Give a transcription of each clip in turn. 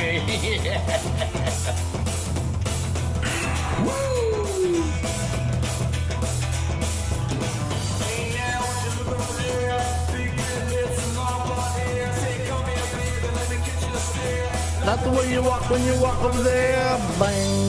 baby. Not the way you walk when you walk over there. Bang.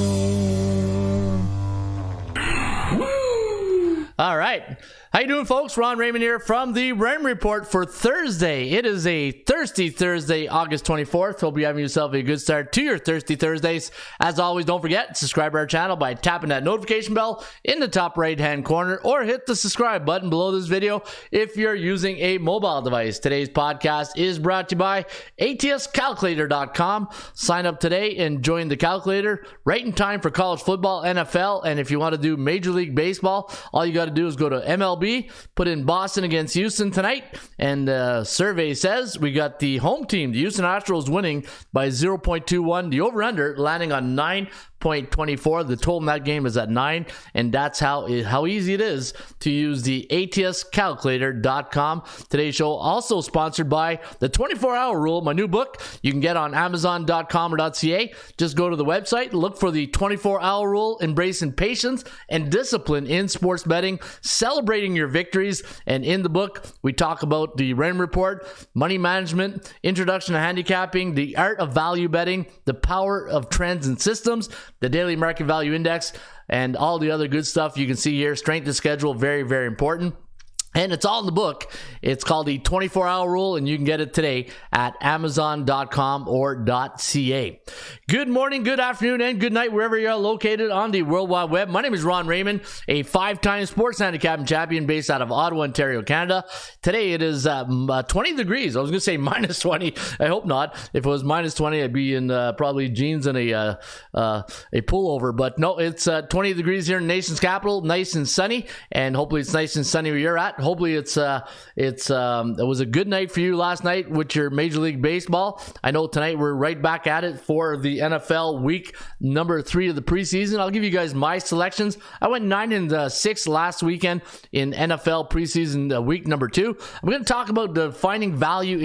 All right. How you doing, folks? Ron Raymond here from the Raymond Report for Thursday. It is a Thirsty Thursday, August 24th. Hope you're having yourself a good start to your Thirsty Thursdays. As always, don't forget, subscribe to our channel by tapping that notification bell in the top right-hand corner, or hit the subscribe button below this video if you're using a mobile device. Today's podcast is brought to you by atscalculator.com. Sign up today and join the calculator right in time for college football, NFL, and if you want to do Major League Baseball, all you got to do is go to MLB, put in Boston against Houston tonight, and survey says we got the home team, the Houston Astros, winning by 0.21. The over-under landing on 9.24. The total in that game is at 9, and that's how easy it is to use the atscalculator.com. Today's show also sponsored by the 24-Hour Rule, my new book. You can get on amazon.com or .ca. Just go to the website, look for the 24-Hour Rule, embracing patience and discipline in sports betting, celebrating your victories. And in the book, we talk about the Raymond Report, money management, introduction to handicapping, the art of value betting, the power of trends and systems, the daily market value index, and all the other good stuff you can see here. Strength of schedule, very, very important. And it's all in the book. It's called the 24-Hour Rule, and you can get it today at amazon.com or .ca. Good morning, good afternoon, and good night wherever you're located on the World Wide Web. My name is Ron Raymond, a 5-time sports handicapping champion based out of Ottawa, Ontario, Canada. Today it is 20 degrees. I was going to say minus 20. I hope not. If it was minus 20, I'd be in probably jeans and a pullover. But no, it's 20 degrees here in the nation's capital, nice and sunny, and hopefully it's nice and sunny where you're at. Hopefully it was a good night for you last night with your Major League Baseball. I know tonight we're right back at it for the NFL week number 3 of the preseason. I'll give you guys my selections. I went 9-6 last weekend in NFL preseason week number 2. I'm going to talk about finding value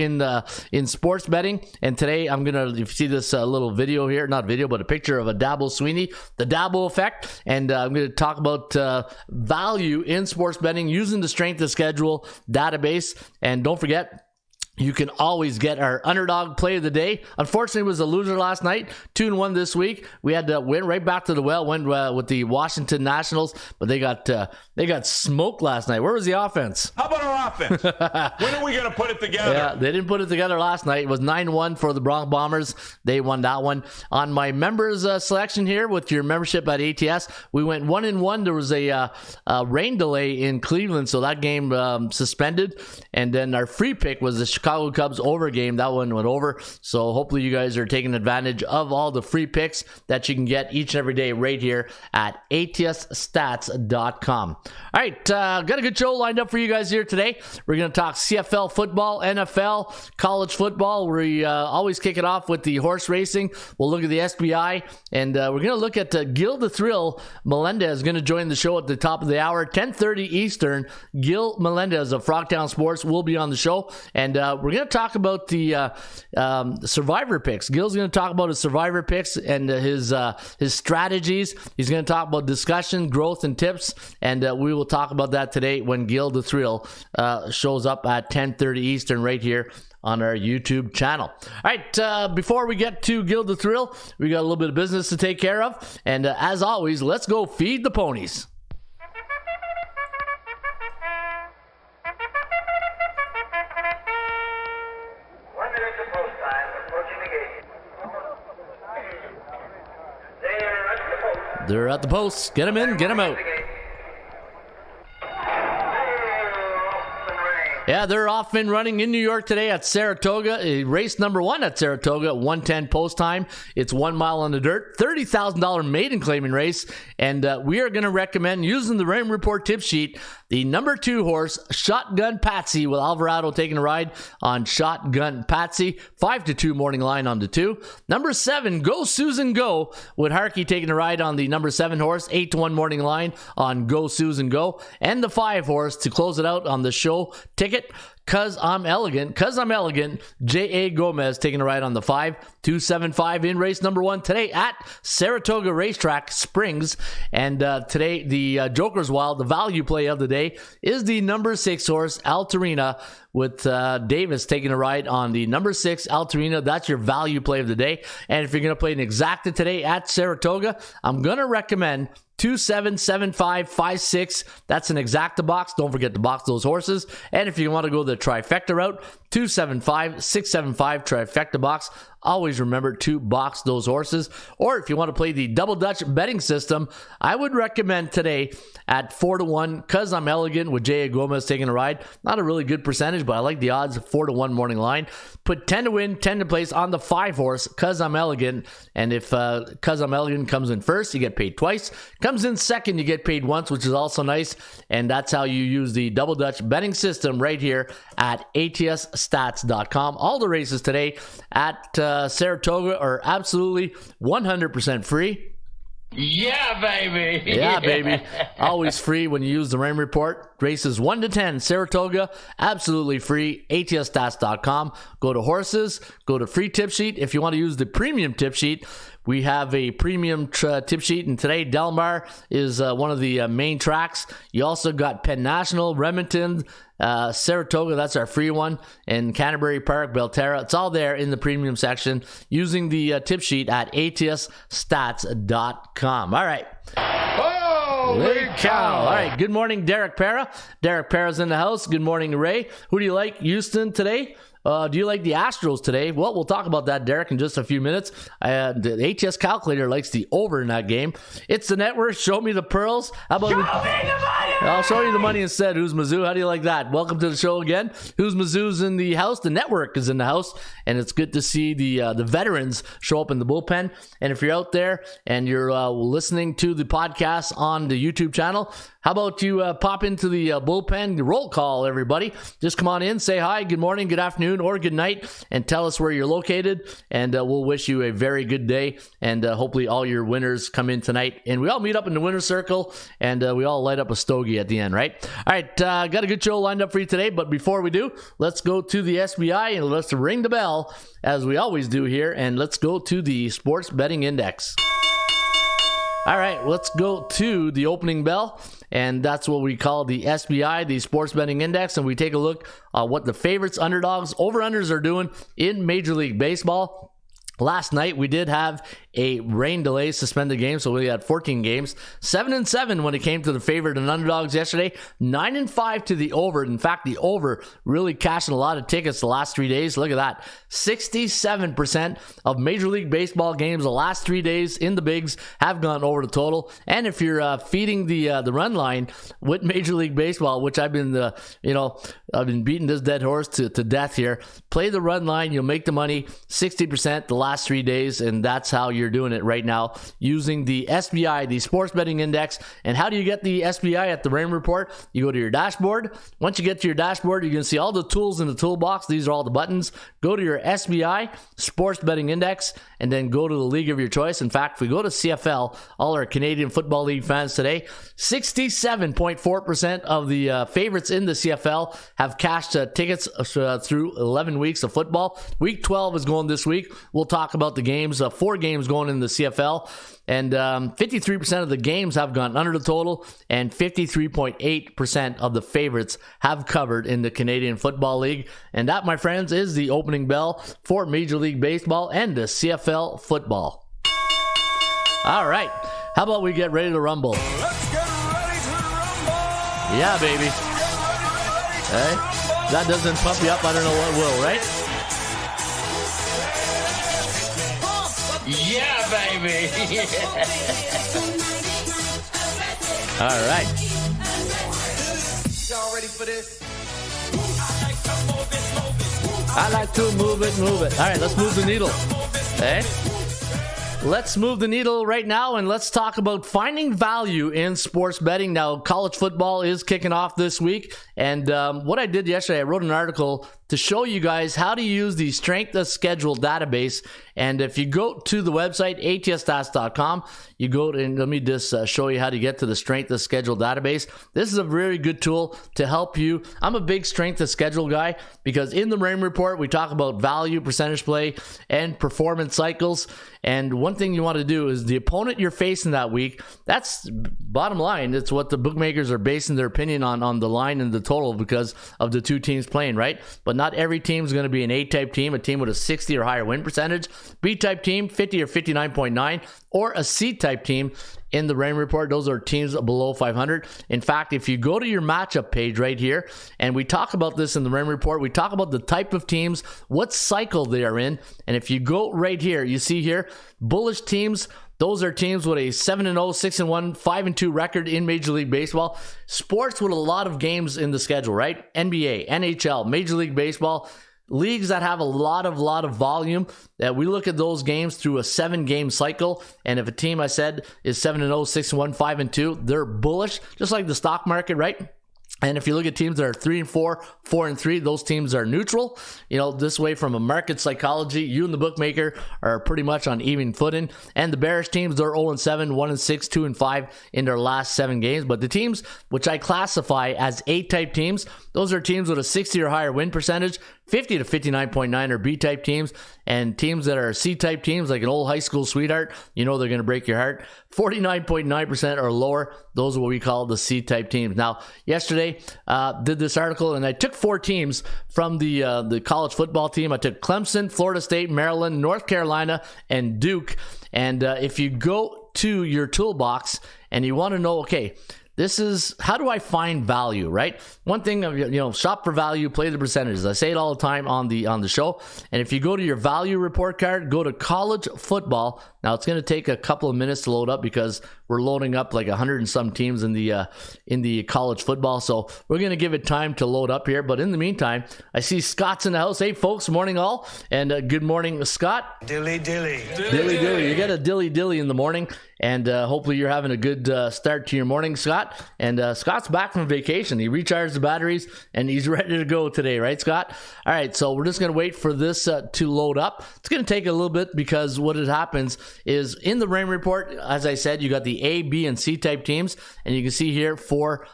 in sports betting, and today I'm going to, if you see this little video here, not video, but a picture of a Dabo Sweeney, the Dabo effect, and I'm going to talk about value in sports betting using the strength of schedule database. And don't forget, you can always get our underdog play of the day. Unfortunately, it was a loser last night. 2-1 this week. We had to win right back to the well. Went with the Washington Nationals, but they got smoked last night. Where was the offense? How about our offense? When are we going to put it together? Yeah, they didn't put it together last night. It was 9-1 for the Bronx Bombers. They won that one. On my members selection here with your membership at ATS, we went 1-1. There was a rain delay in Cleveland, so that game suspended. And then our free pick was the Chicago Cubs over game. That one went over. So hopefully you guys are taking advantage of all the free picks that you can get each and every day right here at atsstats.com. All right, got a good show lined up for you guys here today. We're going to talk CFL football, NFL, college football. We always kick it off with the horse racing. We'll look at the SBI, and we're going to look at Gil the Thrill Melendez is going to join the show at the top of the hour, 10:30 Eastern. Gil Melendez of Frogtown Sports will be on the show, and we're going to talk about the survivor picks. Gil's going to talk about his survivor picks and his strategies. He's going to talk about discussion, growth, and tips, and we will talk about that today when Gil the Thrill shows up at 10:30 Eastern right here on our YouTube channel. All right, before we get to Gil the Thrill, we got a little bit of business to take care of, and as always, let's go feed the ponies. They're at the post. Get them in, get them out. Yeah, they're off and running in New York today at Saratoga. Race number 1 at Saratoga, 1:10 post time. It's 1 mile on the dirt, $30,000 maiden claiming race. And we are going to recommend using the Raymond Report tip sheet, the number 2 horse, Shotgun Patsy, with Alvarado taking a ride on Shotgun Patsy. 5-2 morning line on the 2. Number 7, Go Susan Go, with Harkey taking a ride on the number 7 horse. 8-1 morning line on Go Susan Go. And the 5 horse to close it out on the show ticket, Cause I'm elegant. J.A. Gomez taking a ride on the 5-275 in race number 1 today at Saratoga Racetrack Springs. And today, the Joker's Wild, the value play of the day, is the number 6 horse, Altarina, with Davis taking a ride on the number 6 Altarina. That's your value play of the day. And if you're going to play an exacta today at Saratoga, I'm going to recommend 277556. That's an exacta box. Don't forget to box those horses. And if you want to go the trifecta route, 275675 trifecta box. Always remember to box those horses. Or if you want to play the double Dutch betting system, I would recommend today at 4-1, Cause I'm Elegant with J.A. Gomez taking a ride. Not a really good percentage, but I like the odds. 4-1 morning line. Put 10 to win, 10 to place on the 5 horse, Cause I'm Elegant. And if Cause I'm Elegant comes in first, you get paid twice. Comes in second, you get paid once, which is also nice. And that's how you use the double Dutch betting system right here at ATSstats.com. All the races today at Saratoga are absolutely 100% free. Yeah, baby. Yeah, baby. Always free when you use the Rain Report. Races 1 to 10, Saratoga, absolutely free. ATSstats.com. Go to horses, go to free tip sheet. If you want to use the premium tip sheet, we have a premium tip sheet, and today Del Mar is one of the main tracks. You also got Penn National, Remington, Saratoga, that's our free one, and Canterbury Park, Belterra. It's all there in the premium section using the tip sheet at ATSstats.com. All right. Holy cow. All right. Good morning, Derek Para. Derek Para's in the house. Good morning, Ray. Who do you like, Houston, today? Do you like the Astros today? Well, we'll talk about that, Derek, in just a few minutes. The ATS calculator likes the over in that game. It's the network. Show me the pearls. How about Show me the money! I'll show you the money instead. Who's Mizzou? How do you like that? Welcome to the show again. Who's Mizzou's in the house? The network is in the house, and it's good to see the veterans show up in the bullpen. And if you're out there and you're listening to the podcast on the YouTube channel, how about you pop into the bullpen roll call, everybody? Just come on in, say hi, good morning, good afternoon, or good night, and tell us where you're located, and we'll wish you a very good day, and hopefully all your winners come in tonight, and we all meet up in the winner's circle, and we all light up a stogie at the end, right? All right, got a good show lined up for you today, but before we do, let's go to the SBI, and let's ring the bell, as we always do here, and let's go to the Sports Betting Index. All right, let's go to the opening bell, and that's what we call the SBI, the Sports Betting Index, and we take a look at what the favorites, underdogs, over-unders are doing in Major League Baseball. Last night, we did have a rain delay suspended game, so we had 14 games. 7-7 when it came to the favorite and underdogs yesterday. 9-5 to the over. In fact, the over really cashing a lot of tickets the last 3 days. Look at that. 67% of Major League Baseball games the last 3 days in the bigs have gone over the total. And if you're feeding the run line with Major League Baseball, which I've been, I've been beating this dead horse to death here. Play the run line. You'll make the money. 60% the last 3 days, and that's how you're doing it right now using the SBI, the Sports Betting Index. And how do you get the SBI at the Rain Report? You go to your dashboard. Once you get to your dashboard, you can see all the tools in the toolbox. These are all the buttons. Go to your SBI, Sports Betting Index, and then go to the league of your choice. In fact, if we go to CFL, all our Canadian Football League fans today, 67.4% of the favorites in the CFL have cashed tickets through 11 weeks of football. Week 12 is going this week. We'll talk about the games, 4 games going in the CFL, and 53% of the games have gone under the total, and 53.8% of the favorites have covered in the Canadian Football League. And that, my friends, is the opening bell for Major League Baseball and the CFL football. All right, how about we get ready to rumble? Let's get ready to rumble! Yeah, baby. Hey, that doesn't pump you up, I don't know what will, right? Yeah, baby. All right. Y'all ready for this? I like to move it. All right, let's move the needle. Hey? Let's move the needle right now, and let's talk about finding value in sports betting. Now, college football is kicking off this week, and what I did yesterday, I wrote an article to show you guys how to use the strength of schedule database. And if you go to the website, atsstats.com, you go to, and let me just show you how to get to the strength of schedule database. This is a very good tool to help you. I'm a big strength of schedule guy because in the Raymond Report, we talk about value, percentage play, and performance cycles. And one thing you want to do is the opponent you're facing that week, that's bottom line. It's what the bookmakers are basing their opinion on the line and the total because of the two teams playing, right? But not every team is going to be an A-type team, a team with a 60 or higher win percentage. B-type team, 50 or 59.9, or a C-type team in the Raymond Report. Those are teams below 500. In fact, if you go to your matchup page right here, and we talk about this in the Raymond Report, we talk about the type of teams, what cycle they are in, and if you go right here, you see here, bullish teams, those are teams with a 7-0, 6-1, 5-2 record in Major League Baseball. Sports with a lot of games in the schedule, right? NBA, NHL, Major League Baseball, leagues that have a lot of volume, that we look at those games through a 7-game cycle. And if a team, I said, is 7-0, 6-1, 5-2, they're bullish, just like the stock market, right? And if you look at teams that are 3-4, 4-3, those teams are neutral. You know, this way from a market psychology, you and the bookmaker are pretty much on even footing. And the bearish teams, they're 0-7, 1-6, 2-5 in their last 7 games. But the teams which I classify as A-type teams, those are teams with a 60 or higher win percentage. 50 to 59.9 are B-type teams, and teams that are C-type teams, like an old high school sweetheart, you know they're going to break your heart. 49.9% or lower, those are what we call the C-type teams. Now, yesterday, did this article, and I took 4 teams from the college football team. I took Clemson, Florida State, Maryland, North Carolina, and Duke. And if you go to your toolbox and you want to know, okay, this is, how do I find value, right? One thing, shop for value, play the percentages. I say it all the time on the show. And if you go to your value report card, go to college football. Now, it's going to take a couple of minutes to load up because we're loading up like 100 and some teams in the college football. So we're going to give it time to load up here. But in the meantime, I see Scott's in the house. Hey, folks, morning all. And good morning, Scott. Dilly dilly. Dilly dilly. You get a dilly dilly in the morning. And hopefully you're having a good start to your morning, Scott. And Scott's back from vacation. He recharged the batteries and he's ready to go today, right, Scott? All right, so we're just going to wait for this to load up. It's going to take a little bit because what happens is in the Raymond Report, as I said, you got the A, B, and C type teams, and you can see here for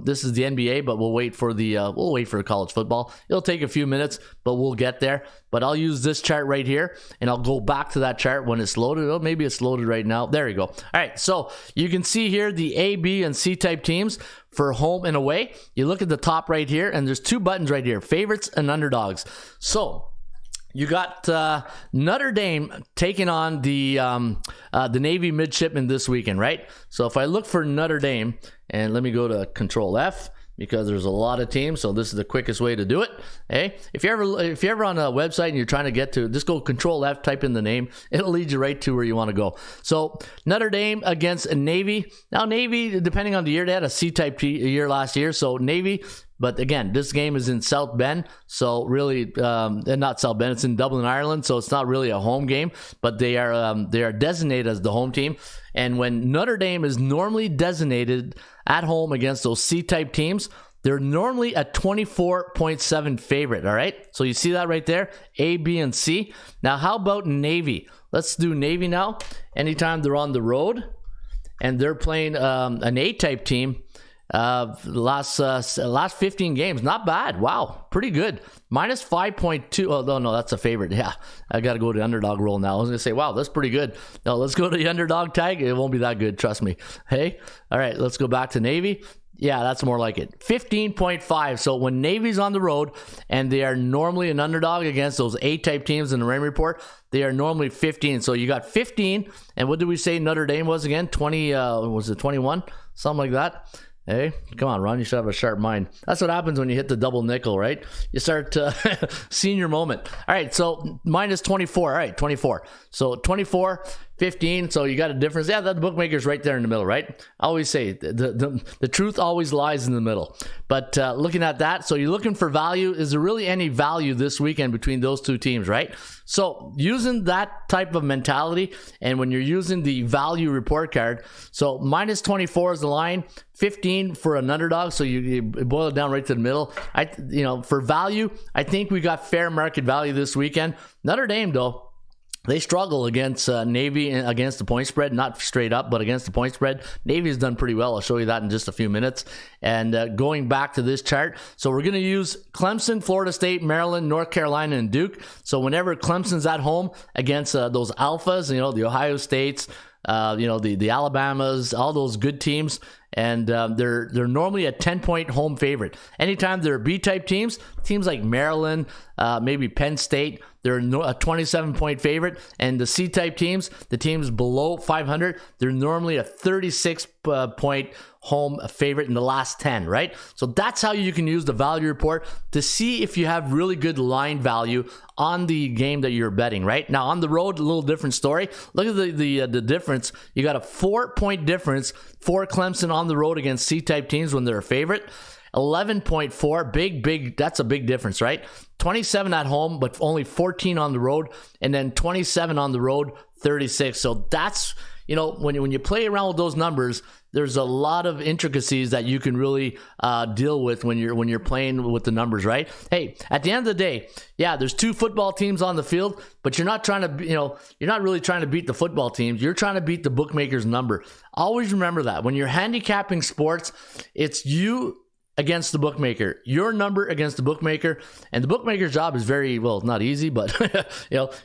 this is the NBA, but we'll wait for the college football. It'll take a few minutes, but we'll get there. But I'll use this chart right here, and I'll go back to that chart when it's loaded. Oh, maybe it's loaded right now. There you go. All right, so you can see here the A, B, and C type teams for home and away. You look at the top right here, and there's 2 buttons right here, favorites and underdogs. So you got Notre Dame taking on the Navy midshipmen this weekend, right? So if I look for Notre Dame, and let me go to Control F, because there's a lot of teams, so this is the quickest way to do it. Hey, if you're ever on a website and you're trying to get to, just go Control F, type in the name. It'll lead you right to where you want to go. So Notre Dame against Navy. Now Navy, depending on the year, they had a C-type year last year. So Navy, but again, this game is in South Bend, so really, not South Bend. It's in Dublin, Ireland, so it's not really a home game. But they are designated as the home team. And when Notre Dame is normally designated at home against those C-type teams, they're normally a 24.7 favorite, all right? So you see that right there, A, B, and C. Now, how about Navy? Let's do Navy now. Anytime they're on the road and they're playing an A-type team, last 15 games, not bad. Wow, pretty good. Minus 5.2. Oh, no, that's a favorite. Yeah, I got to go to the underdog roll now. I was going to say, wow, that's pretty good. No, let's go to the underdog tag. It won't be that good, trust me. Hey, all right, let's go back to Navy. Yeah, that's more like it. 15.5. So when Navy's on the road and they are normally an underdog against those A-type teams in the Raymond Report, they are normally 15. So you got 15. And what did we say Notre Dame was again? 20, was it 21? Something like that. Hey, come on, Ron. You should have a sharp mind. That's what happens when you hit the double nickel, right? You start seeing your moment. All right, so minus 24. All right, 24. So 24, 15, so you got a difference. Yeah, the bookmaker's right there in the middle, right? I always say the truth always lies in the middle. But looking at that, so you're looking for value. Is there really any value this weekend between those two teams, right? So using that type of mentality, and when you're using the value report card, so minus 24 is the line, 15 for an underdog, so you boil it down right to the middle. For value, I think we got fair market value this weekend. Notre Dame, though, they struggle against Navy, against the point spread, not straight up, but against the point spread. Navy has done pretty well. I'll show you that in just a few minutes. And going back to this chart, so we're going to use Clemson, Florida State, Maryland, North Carolina, and Duke. So whenever Clemson's at home against those alphas, the Ohio States, the Alabamas, all those good teams, and they're normally a 10-point home favorite. Anytime they're B-type teams like Maryland, maybe Penn State, they're a 27-point favorite. And the C-type teams, the teams below 500, they're normally a 36-point home favorite in the last 10, right? So that's how you can use the value report to see if you have really good line value on the game that you're betting, right? Now, on the road, a little different story. Look at the difference. You got a 4-point difference for Clemson on the road against C-type teams when they're a favorite. 11.4, big, that's a big difference, right? 27 at home, but only 14 on the road, and then 27 on the road, 36. So that's, when you play around with those numbers, there's a lot of intricacies that you can really deal with when you're playing with the numbers, right? Hey, at the end of the day, yeah, there's two football teams on the field, but you're not trying to, you're not really trying to beat the football teams. You're trying to beat the bookmaker's number. Always remember that. When you're handicapping sports, it's you against the bookmaker, your number against the bookmaker, and the bookmaker's job is very, not easy, but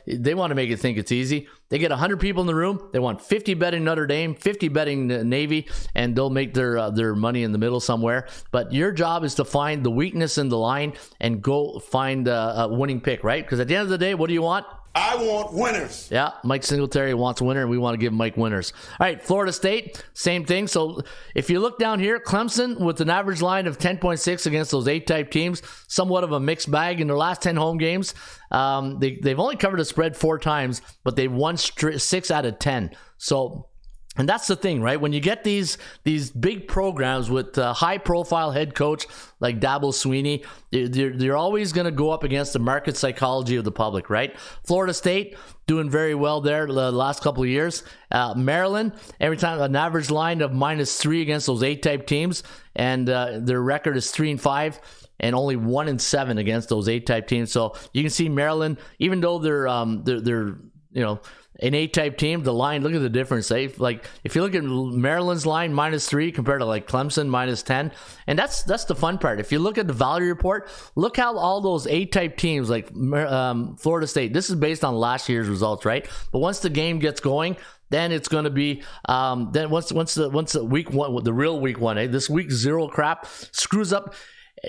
they want to make it think it's easy. They get 100 people in the room. They want 50 betting Notre Dame, 50 betting Navy, and they'll make their money in the middle somewhere. But your job is to find the weakness in the line and go find a winning pick, right? Because at the end of the day, what do you want? I want winners. Yeah, Mike Singletary wants a winner, and we want to give Mike winners. All right, Florida State, same thing. So if you look down here, Clemson with an average line of 10.6 against those A-type teams, somewhat of a mixed bag in their last 10 home games. They've only covered a spread 4 times, but they've won 6 out of 10. So, and that's the thing, right? When you get these big programs with a high-profile head coach like Dabo Swinney, they're always going to go up against the market psychology of the public, right? Florida State doing very well there the last couple of years. Maryland, every time an average line of -3 against those A-type teams, and their record is 3-5. And only 1-7 against those A-type teams. So you can see Maryland, even though they're an A-type team, the line, look at the difference. Like if you look at Maryland's line -3 compared to like Clemson -10, and that's the fun part. If you look at the value report, look how all those A-type teams like Florida State. This is based on last year's results, right? But once the game gets going, then it's going to be then once the week one, the real week one, this week 0 crap screws up.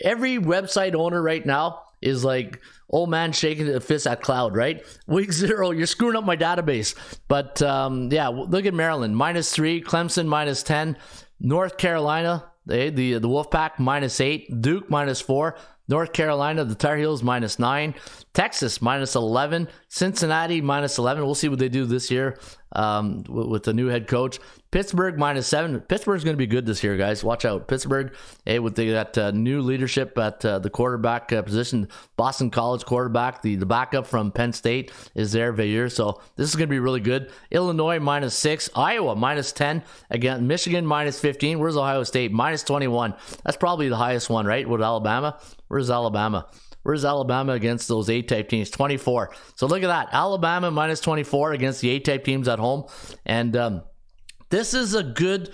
Every website owner right now is like old man shaking a fist at cloud, right? Week 0, you're screwing up my database. But look at Maryland, -3, Clemson -10, North Carolina, the Wolfpack -8, Duke -4, North Carolina, the Tar Heels -9, Texas -11, Cincinnati -11. We'll see what they do this year with the new head coach. Pittsburgh -7. Pittsburgh's going to be good this year, guys. Watch out. Pittsburgh, with that new leadership at the quarterback position. Boston College quarterback, the backup from Penn State is there, Veilleux. So this is going to be really good. Illinois -6. Iowa -10. Again, Michigan -15. Where's Ohio State? -21. That's probably the highest one, right? With Alabama. Where's Alabama? Where's Alabama against those A-type teams? 24. So look at that. Alabama -24 against the A-type teams at home. And this is a good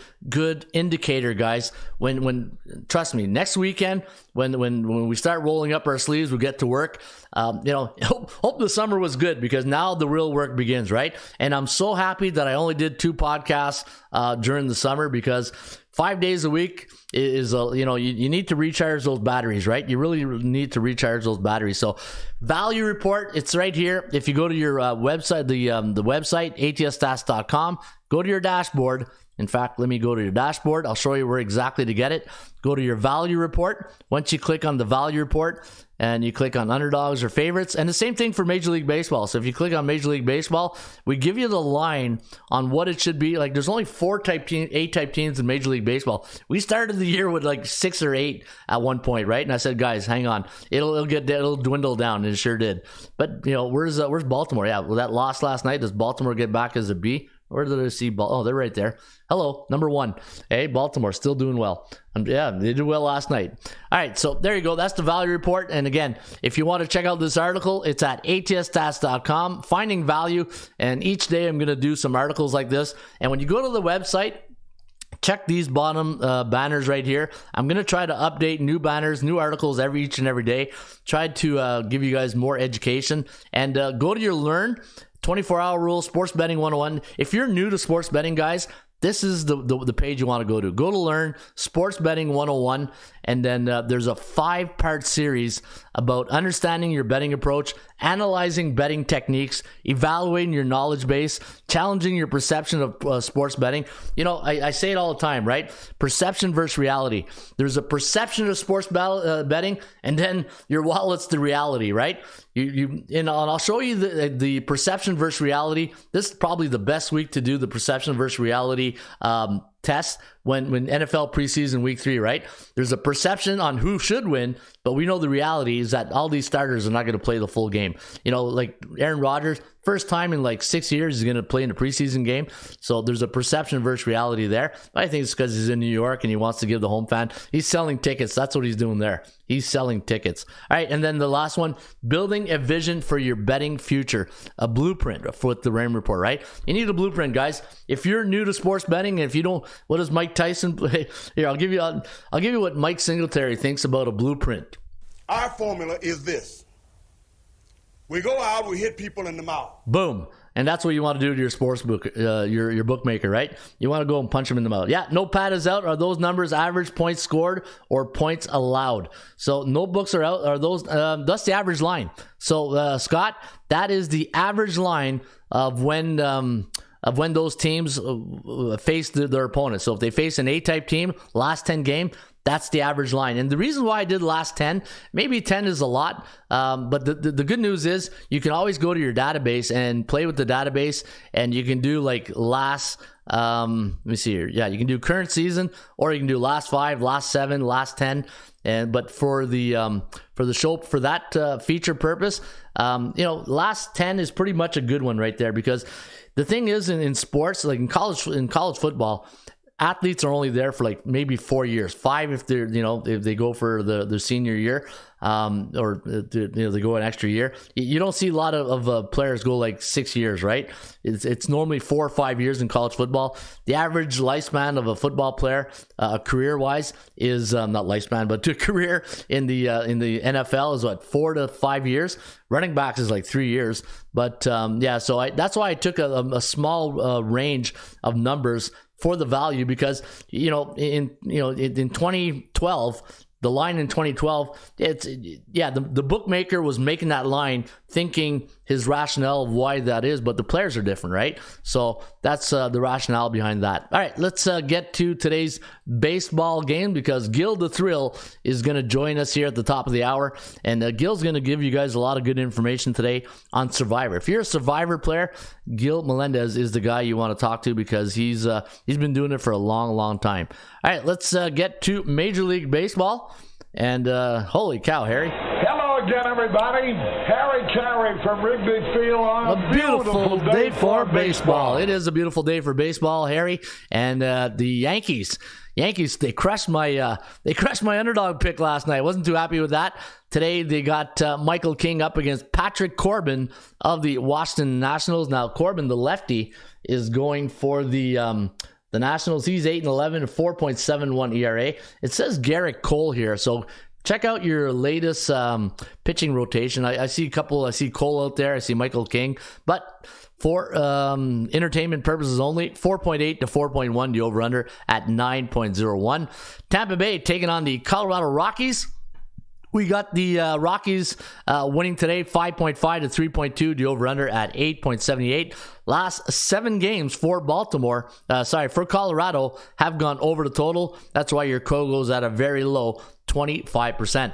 indicator, guys. When trust me, next weekend when we start rolling up our sleeves, we get to work. Hope the summer was good, because now the real work begins, right? And I'm so happy that I only did 2 podcasts during the summer, because 5 days a week is you need to recharge those batteries, right? You really need to recharge those batteries. So value report, it's right here. If you go to your website, the website atsstats.com, go to your dashboard. In fact, let me go to your dashboard. I'll show you where exactly to get it. Go to your value report. Once you click on the value report, and you click on underdogs or favorites. And the same thing for Major League Baseball. So if you click on Major League Baseball, we give you the line on what it should be. Like, there's only 8 type teams in Major League Baseball. We started the year with like 6 or 8 at one point, right? And I said, guys, hang on, it'll dwindle down, and it sure did. But where's Baltimore? Yeah, well, that loss last night. Does Baltimore get back as a B? Where did I see Oh, they're right there. Hello, number 1. Hey, Baltimore, still doing well. Yeah, they did well last night. All right, so there you go. That's the value report. And again, if you want to check out this article, it's at atsstats.com, finding value. And each day I'm going to do some articles like this. And when you go to the website, check these bottom banners right here. I'm going to try to update new banners, new articles each and every day. Try to give you guys more education. And go to your Learn 24-hour rule, sports betting 101. If you're new to sports betting, guys, this is the page you want to go to. Go to Learn Sports Betting 101, and then there's a 5-part series about understanding your betting approach, analyzing betting techniques, evaluating your knowledge base, challenging your perception of sports betting. I say it all the time, right? Perception versus reality. There's a perception of sports betting, and then your wallet's the reality, right? And I'll show you the perception versus reality. This is probably the best week to do the perception versus reality test when NFL preseason week 3, right? There's a perception on who should win, but we know the reality is that all these starters are not going to play the full game. Like Aaron Rodgers, first time in like 6 years he's going to play in a preseason game. So there's a perception versus reality there. But I think it's because he's in New York and he wants to give the home fan. He's selling tickets. That's what he's doing there. He's selling tickets. All right, and then the last one, building a vision for your betting future, a blueprint for the Raymond Report, right? You need a blueprint, guys. If you're new to sports betting, and if you don't, what does Mike Tyson play? Here, I'll give you what Mike Singletary thinks about a blueprint. Our formula is this. We go out, we hit people in the mouth. Boom. And that's what you want to do to your sports book, your bookmaker, right? You want to go and punch them in the mouth. Yeah, no pad is out. Are those numbers average points scored or points allowed? So no books are out. Are those? That's the average line. So Scott, that is the average line of when those teams face their opponents. So if they face an A-type team, last 10 game, that's the average line. And the reason why I did last 10, maybe 10 is a lot, but the good news is you can always go to your database and play with the database, and you can do like last, let me see here. Yeah, you can do current season, or you can do last 5, last 7, last 10. But for the show, for that feature purpose, last 10 is pretty much a good one right there, because the thing is in sports, like in college football, athletes are only there for like maybe 4 years, 5 if they're if they go for their senior year, or they go an extra year. You don't see a lot of players go like 6 years, right? It's normally 4 or 5 years in college football. The average lifespan of a football player, career wise, is not lifespan, but to career in the NFL is what, 4 to 5 years. Running backs is like 3 years, but so that's why I took a small range of numbers for the value, because in 2012, the line in 2012, the bookmaker was making that line thinking his rationale of why that is, but the players are different, right? So that's the rationale behind that. All right, let's get to today's baseball game, because Gil the Thrill is going to join us here at the top of the hour, and Gil's going to give you guys a lot of good information today on Survivor. If you're a Survivor player, Gil Melendez is the guy you want to talk to, because he's been doing it for a long time. All right, let's get to Major League Baseball, and holy cow, Harry. Hello again, everybody. Harry Carey from Wrigley Field on a beautiful day for baseball. It is a beautiful day for baseball, Harry. And the Yankees, they crushed my underdog pick last night. Wasn't too happy with that. Today they got Michael King up against Patrick Corbin of the Washington Nationals. Now Corbin, the lefty, is going for the Nationals. He's 8-11, a 4.71 ERA. It says Garrett Cole here, so check out your latest pitching rotation. I see a couple. I see Cole out there. I see Michael King. But for entertainment purposes only, 4.8 to 4.1, the over-under at 9.01. Tampa Bay taking on the Colorado Rockies. We got the Rockies winning today, 5.5 to 3.2, the over-under at 8.78. Last 7 games for for Colorado have gone over the total. That's why your CO goes at a very low 25%.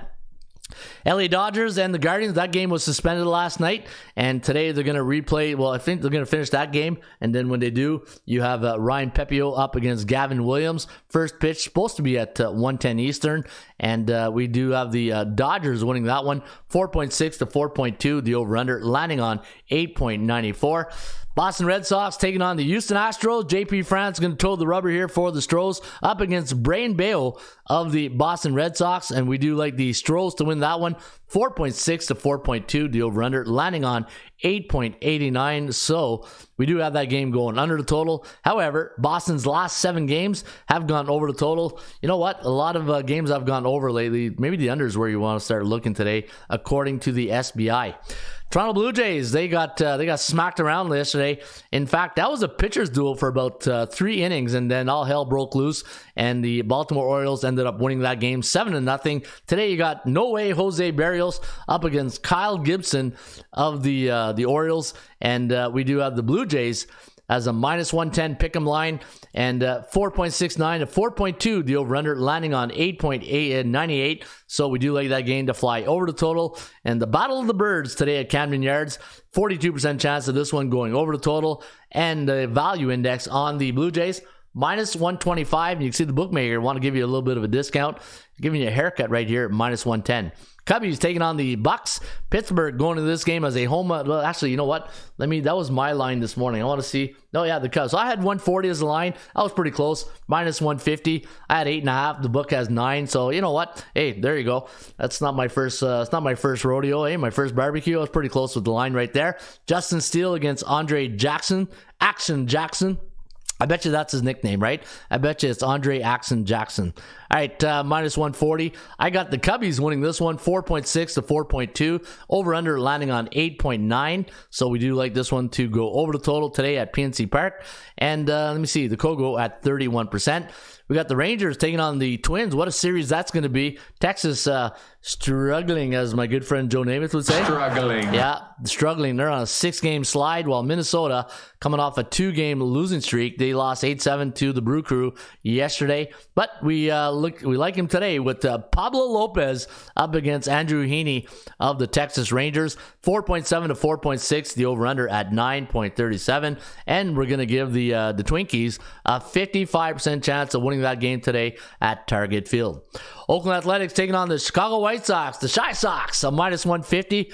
LA Dodgers and the Guardians, that game was suspended last night, and today they're going to replay. Well, I think they're going to finish that game, and then when they do, you have Ryan Pepio up against Gavin Williams. First pitch supposed to be at 1:10 Eastern, and we do have the Dodgers winning that one 4.6 to 4.2, the over-under landing on 8.94. Boston Red Sox taking on the Houston Astros. JP France going to toe the rubber here for the Stros up against Brain Bayo of the Boston Red Sox, and we do like the Stros to win that one 4.6 to 4.2, the over-under landing on 8.89. So we do have that game going under the total. However, Boston's last 7 games have gone over the total. You know what? A lot of games have gone over lately. Maybe the under is where you want to start looking today, according to the SBI. Toronto Blue Jays, they got smacked around yesterday. In fact, that was a pitcher's duel for about 3 innings, and then all hell broke loose, and the Baltimore Orioles ended up winning that game 7-0. Today, you got No Way Jose Barrios up against Kyle Gibson of the Orioles, and we do have the Blue Jays as a -110 pick'em line, and 4.69 to 4.2, the over-under landing on 8.98. So we do like that game to fly over the total. And the Battle of the Birds today at Camden Yards, 42% chance of this one going over the total, and the value index on the Blue Jays -125. And you can see the bookmaker want to give you a little bit of a discount, giving you a haircut right here at -110. Cubbies taking on the Bucks. Pittsburgh going to this game as a home. Well, actually, you know what? That was my line this morning. I want to see. Oh yeah, the Cubs. So I had 140 as the line. That was pretty close. -150. I had 8.5. The book has 9. So you know what? Hey, there you go. That's not my first. It's not my first rodeo. Hey, my first barbecue. I was pretty close with the line right there. Justin Steele against Andre Jackson. Action Jackson. I bet you that's his nickname, right? I bet you it's Andre Axon Jackson. All right, -140. I got the Cubbies winning this one, 4.6 to 4.2. Over-under landing on 8.9. So we do like this one to go over the total today at PNC Park. And let me see, the Kogo at 31%. We got the Rangers taking on the Twins. What a series that's going to be. Texas struggling, as my good friend Joe Namath would say. Struggling. Yeah, struggling. They're on a 6-game slide, while Minnesota, coming off a 2-game losing streak, they lost 8-7 to the Brew Crew yesterday. But we like him today with Pablo Lopez up against Andrew Heaney of the Texas Rangers. 4.7 to 4.6, the over-under at 9.37. And we're going to give the Twinkies a 55% chance of winning that game today at Target Field. Oakland Athletics taking on the Chicago White Sox, the Chi Sox, a -150.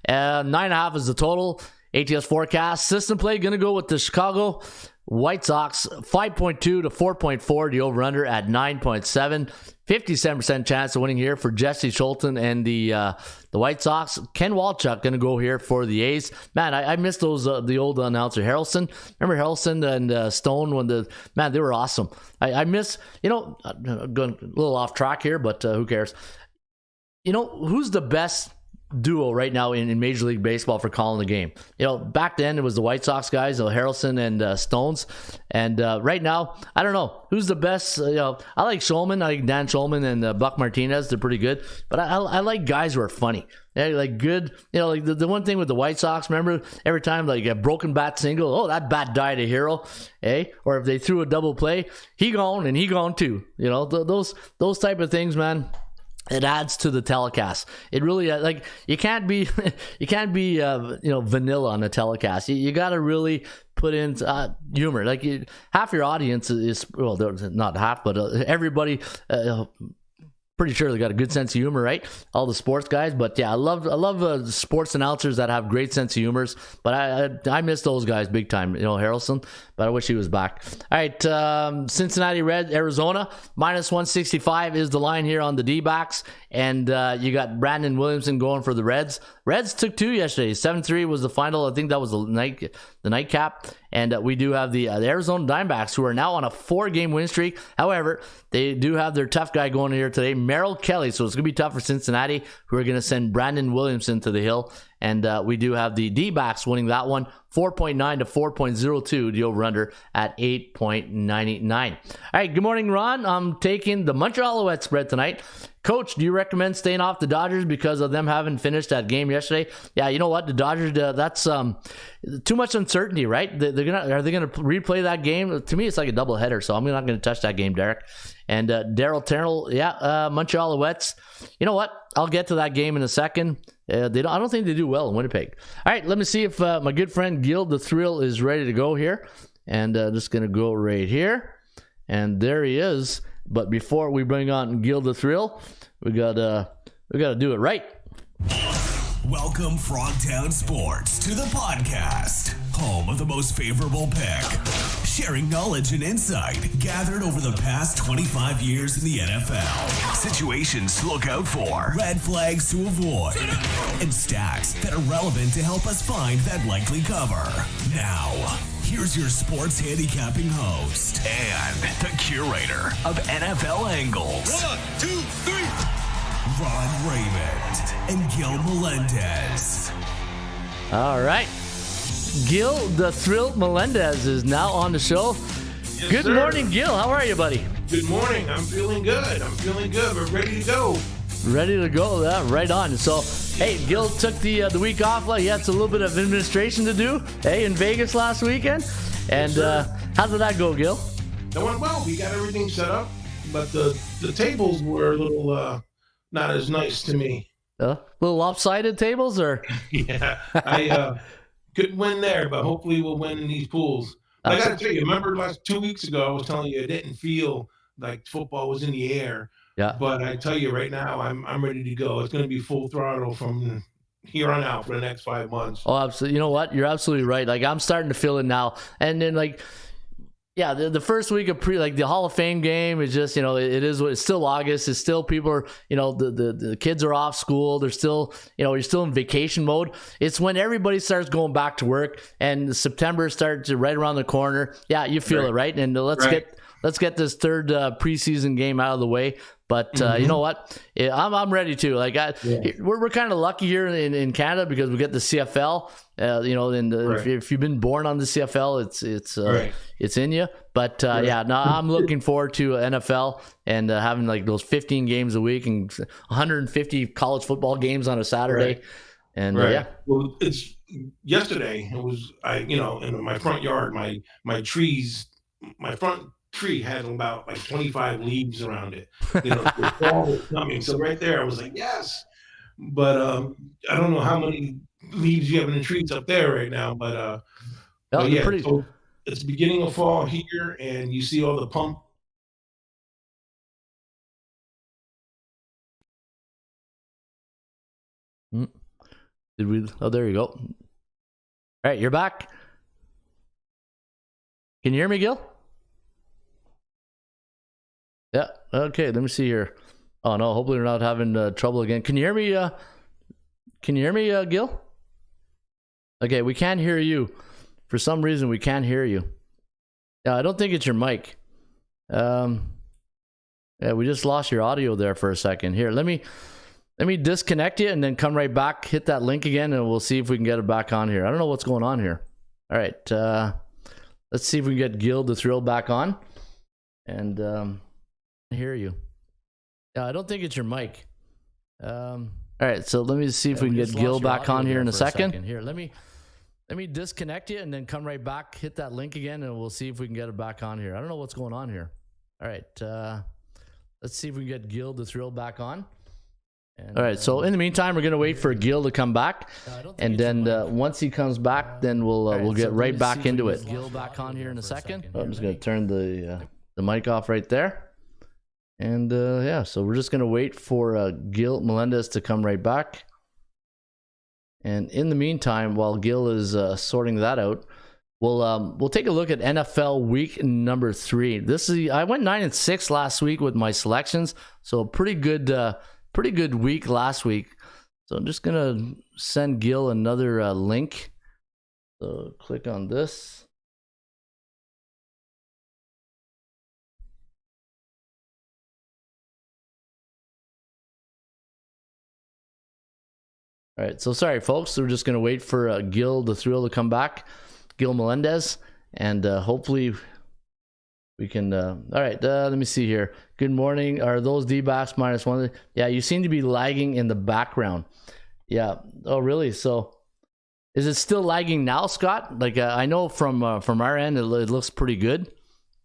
9.5 is the total. ATS forecast. System play going to go with the Chicago White Sox, 5.2 to 4.4, the over-under at 9.7. 57% chance of winning here for Jesse Scholten and the White Sox. Ken Walchuk going to go here for the A's. Man, I miss those the old announcer Harrelson. Remember Harrelson and Stone when they were awesome. I miss, going a little off track here, but who cares? Who's the best duo right now in Major League Baseball for calling the game? Back then it was the White Sox guys, Harrelson and Stones, and right now I don't know who's the best. I like Shulman. I like Dan Shulman and Buck Martinez. They're pretty good, but I like guys who are funny. They're like good. Like the one thing with the White Sox, remember every time like a broken bat single, oh, that bat died a hero, or if they threw a double play, he gone and he gone too. Those type of things, man. It adds to the telecast. It really you can't be vanilla on the telecast. You got to really put in humor. Half your audience is not half, but everybody. Pretty sure they got a good sense of humor, right? All the sports guys, but yeah, I love sports announcers that have great sense of humors. But I miss those guys big time. Harrelson, but I wish he was back. All right, Cincinnati Reds, Arizona, -165 is the line here on the D-backs, and you got Brandon Williamson going for the Reds. Reds took 2 yesterday. 7-3 was the final. I think that was the nightcap. And we do have the Arizona Diamondbacks, who are now on a 4-game win streak. However, they do have their tough guy going here today, Merrill Kelly. So it's going to be tough for Cincinnati, who are going to send Brandon Williamson to the hill. And we do have the D-backs winning that one, 4.9 to 4.02, the over-under at 8.99. All right, good morning, Ron. I'm taking the Montreal Alouettes spread tonight. Coach, do you recommend staying off the Dodgers because of them having finished that game yesterday? Yeah, you know what? The Dodgers, that's too much uncertainty, right? Are they gonna replay that game? To me, it's like a doubleheader, so I'm not going to touch that game, Derek. And Daryl Terrell, Montreal Alouettes. You know what? I'll get to that game in a second. I don't think they do well in Winnipeg. All right, let me see if my good friend Gil the Thrill is ready to go here. And just going to go right here. And there he is. But before we bring on Gil the Thrill, we gotta do it right. Welcome, Frogtown Sports, to the podcast, home of the most favorable pick, sharing knowledge and insight gathered over the past 25 years in the NFL. Situations to look out for, red flags to avoid, and stats that are relevant to help us find that likely cover. Now, here's your sports handicapping host and the curator of NFL angles. 1, 2, 3. Ron Raymond and Gil Melendez. All right. Gil the Thrill Melendez is now on the show. Yes, Good sir. morning, Gil. How are you, buddy? Good morning. I'm feeling good. We're ready to go. Ready to go. Right on. So, hey, Gil took the week off. He had a little bit of administration to do, in Vegas last weekend. And how did that go, Gil? That went well. We got everything set up, but the tables were a little not as nice to me. Little lopsided tables, or? Yeah, I couldn't win there, but hopefully we'll win in these pools. I got to tell you, remember last 2 weeks ago, I was telling you it didn't feel like football was in the air. Yeah. But I tell you right now, I'm ready to go. It's going to be full throttle from here on out for the next 5 months. Oh, absolutely. You know what? You're absolutely right. I'm starting to feel it now. And then the first week of the Hall of Fame game is just, it's still August. It's still people are, the kids are off school. They're still, you're still in vacation mode. It's when everybody starts going back to work and September starts right around the corner. Yeah, you feel it, right? And let's get this third preseason game out of the way. But you know what? I'm ready to. We're kind of lucky here in Canada because we get the CFL. If you've been born on the CFL, it's in you. But I'm looking forward to NFL and having those 15 games a week and 150 college football games on a Saturday. Right. And well, it's yesterday. It was in my front yard, my trees, my front tree had about 25 leaves around it. The fall was coming. So right there, I was like, yes. But I don't know how many leaves you have in the trees up there right now. But yeah, so it's the beginning of fall here, and you see all the pump. Did we? Oh, there you go. All right, you're back. Can you hear me, Gil? Yeah. Okay. Let me see here. Oh no. Hopefully we're not having trouble again. Can you hear me? Gil? Okay. We can't hear you. For some reason, we can't hear you. Yeah. I don't think it's your mic. Yeah. We just lost your audio there for a second. Here. Let me disconnect you and then come right back. Hit that link again, and we'll see if we can get it back on here. I don't know what's going on here. All right. Let's see if we can get Gil the Thrill back on. And hear you. Yeah, I don't think it's your mic. All right, so let me see if we can get Gil back on here in a second. Here, let me disconnect you and then come right back. Hit that link again, and we'll see if we can get it back on here. I don't know what's going on here. All right, let's see if we can get Gil the Thrill back on. All right, so in the meantime, we're gonna wait for Gil to come back, and then once he comes back, then we'll get right back into it. Gil back on here in a second. I'm just gonna turn the mic off right there. And so we're just gonna wait for Gil Melendez to come right back. And in the meantime, while Gil is sorting that out, we'll take a look at NFL week number 3. I went 9-6 last week with my selections, so pretty good week last week. So I'm just gonna send Gil another link. So click on this. All right, so sorry, folks. We're just going to wait for Gil the Thrill to come back, Gil Melendez, and hopefully we can. All right, let me see here. Good morning. Are those D-backs -1? Yeah, you seem to be lagging in the background. Yeah. Oh, really? So is it still lagging now, Scott? Like I know from our end, it looks pretty good,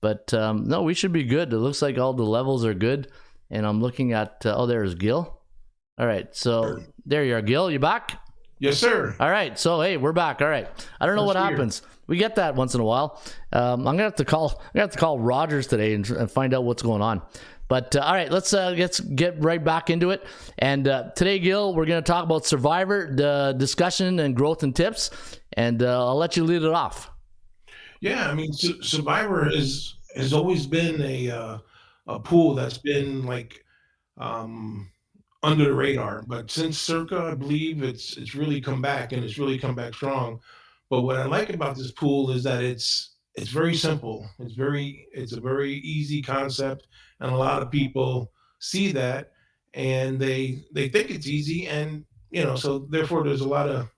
but no, we should be good. It looks like all the levels are good, and I'm looking at. Oh, there's Gil. All right, so there you are, Gil. You back? Yes, sir. All right, so hey, we're back. All right, I don't know what happens. We get that once in a while. I'm gonna have to call Rogers today and find out what's going on. But all right, let's get right back into it. And today, Gil, we're gonna talk about Survivor, the discussion and growth and tips. And I'll let you lead it off. Yeah, I mean, Survivor has always been a pool that's been like under the radar, but since Circa, I believe it's really come back, and it's really come back strong. But what I like about this pool is that it's very simple. It's a very easy concept, and a lot of people see that and they think it's easy, and so therefore there's a lot of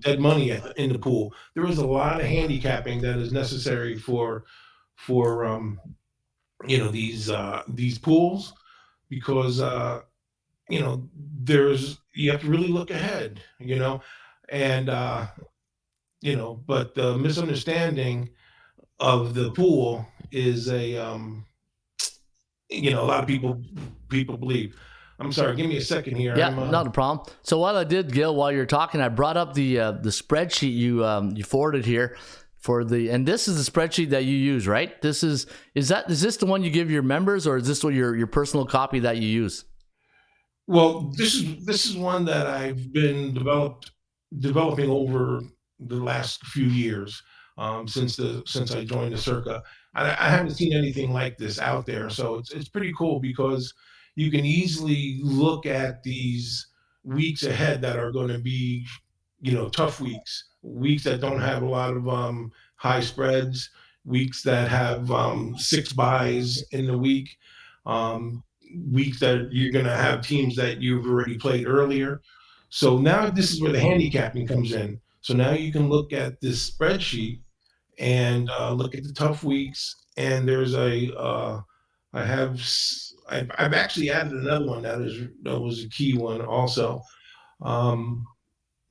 dead money in the pool. There is a lot of handicapping that is necessary for these pools, because you have to really look ahead, and but the misunderstanding of the pool is a lot of people believe. I'm sorry, give me a second here. Yeah, not a problem. So what I did, Gil, while you're talking, I brought up the spreadsheet you forwarded here and this is the spreadsheet that you use, right? Is this the one you give your members, or is this your personal copy that you use? Well, this is one that I've been developing over the last few years, since I joined the Circa. I haven't seen anything like this out there, so it's pretty cool, because you can easily look at these weeks ahead that are going to be tough weeks that don't have a lot of high spreads, weeks that have 6 buys in the week, weeks that you're going to have teams that you've already played earlier. So now this is where the handicapping comes in. So now you can look at this spreadsheet and look at the tough weeks. And there's I've actually added another one that was a key one also.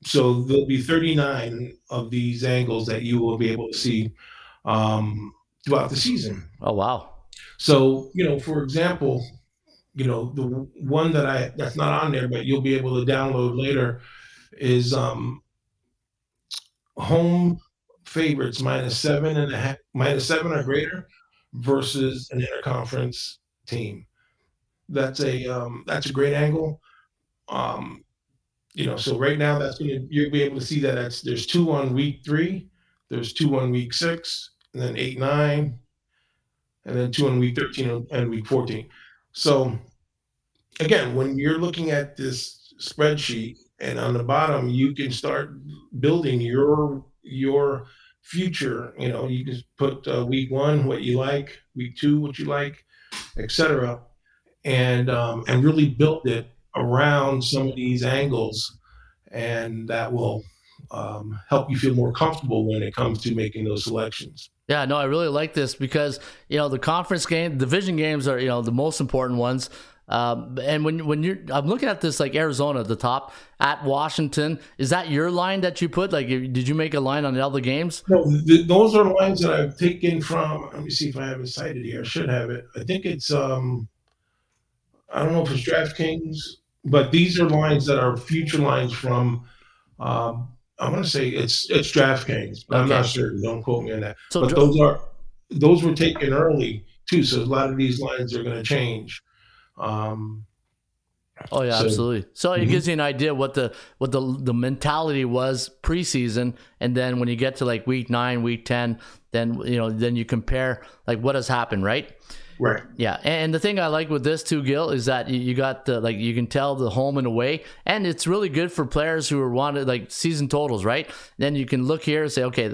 So there'll be 39 of these angles that you will be able to see throughout the season. Oh, wow. So, for example, the one that's not on there, but you'll be able to download later, is home favorites -7 or greater versus an interconference team. That's a great angle. So right now you'll be able to see that there's 2 on week 3, there's 2 on week 6, and then 8, 9, and then 2 on week 13 and week 14. So again, when you're looking at this spreadsheet, and on the bottom, you can start building your future. You can put week 1 what you like, week 2 what you like, etc., and really build it around some of these angles, and that will help you feel more comfortable when it comes to making those selections. Yeah, no, I really like this, because the conference game, division games are the most important ones. And when I'm looking at this, like Arizona at the top, at Washington, is that your line that you put? Like, did you make a line on the other games? No, those are lines that I've taken from. Let me see if I have it cited here. I should have it. I think it's I don't know if it's DraftKings, but these are lines that are future lines from. I want to say it's DraftKings, but I'm not certain. Don't quote me on that. So but those were taken early too, so a lot of these lines are going to change. Oh yeah, absolutely. So it gives you an idea what the mentality was preseason, and then when you get to like week 9, week 10, then you compare like what has happened, right? Right. Yeah, and the thing I like with this too, Gil, is that you got you can tell the home and away, and it's really good for players who are wanted like season totals, right? Then you can look here and say, okay,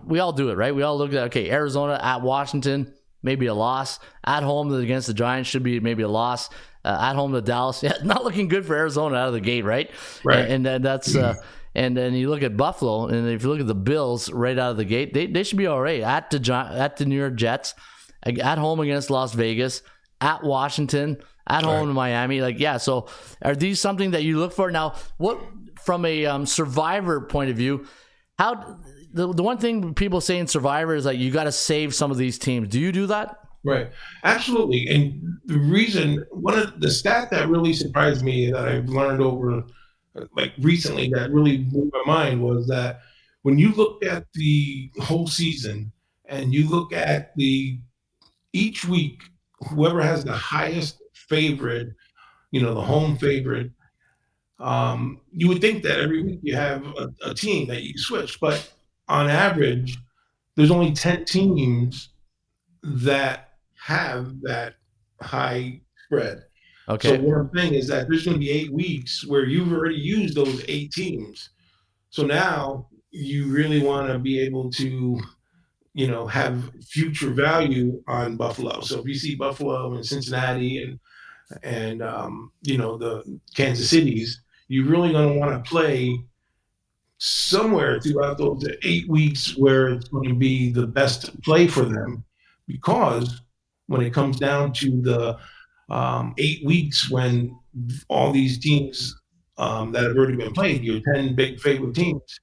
we all do it, right? We all look at Arizona at Washington, maybe a loss. At home against the Giants should be maybe a loss. at home to Dallas. Yeah, not looking good for Arizona out of the gate, right? Right. And then that's and then you look at Buffalo, and if you look at the Bills right out of the gate, they should be all right at the New York Jets, at home against Las Vegas, at Washington, at home to Miami. Like, yeah. So are these something that you look for now? What from a survivor point of view? How the one thing people say in Survivor is like you got to save some of these teams. Do you do that? Right. Absolutely. And the reason, one of the stat that really surprised me that I've learned over like recently that really blew my mind was that when you look at the whole season and you look at each week, whoever has the highest favorite, the home favorite, you would think that every week you have a team that you switch, but on average, there's only 10 teams that have that high spread. Okay. So what I'm saying is that there's going to be 8 weeks where you've already used those 8 teams. So now you really want to be able to, have future value on Buffalo. So if you see Buffalo and Cincinnati and the Kansas Cities, you're really going to want to play somewhere throughout those 8 weeks where it's going to be the best play for them, because when it comes down to the 8 weeks when all these teams that have already been played, your 10 big favorite teams,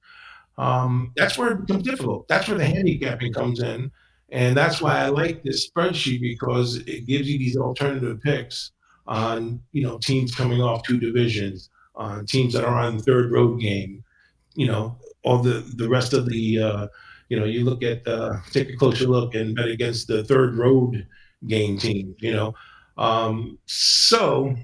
that's where it becomes difficult. That's where the handicapping comes in. And that's why I like this spreadsheet, because it gives you these alternative picks on, teams coming off 2 divisions, on teams that are on the third road game, all the rest of the, you look at, take a closer look and bet against the third road game team, so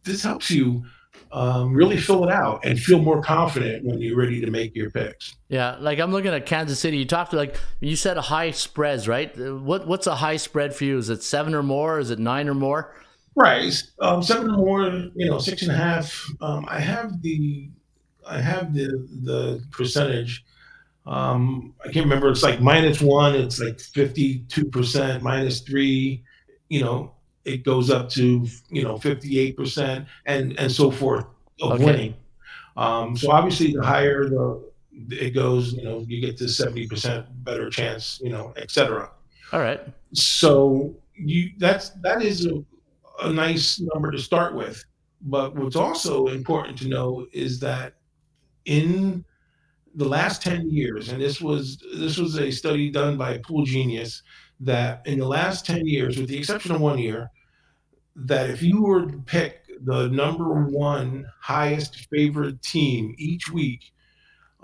this helps you really fill it out and feel more confident when you're ready to make your picks. Yeah, like I'm looking at Kansas City. You talked to, like you said, a high spreads, right? What's a high spread for you? Is it 7 or more? Is it 9 or more? Right, 7 or more. 6.5. I have the percentage. I can't remember. It's like -1. It's like 52%. -3. It goes up to 58% and so forth of winning. So obviously, the higher it goes, you get to 70% better chance, etc. All right. So that is a nice number to start with. But what's also important to know is that in the last 10 years, and this was a study done by Pool Genius, that in the last 10 years, with the exception of 1 year, that if you were to pick the number 1 highest favorite team each week,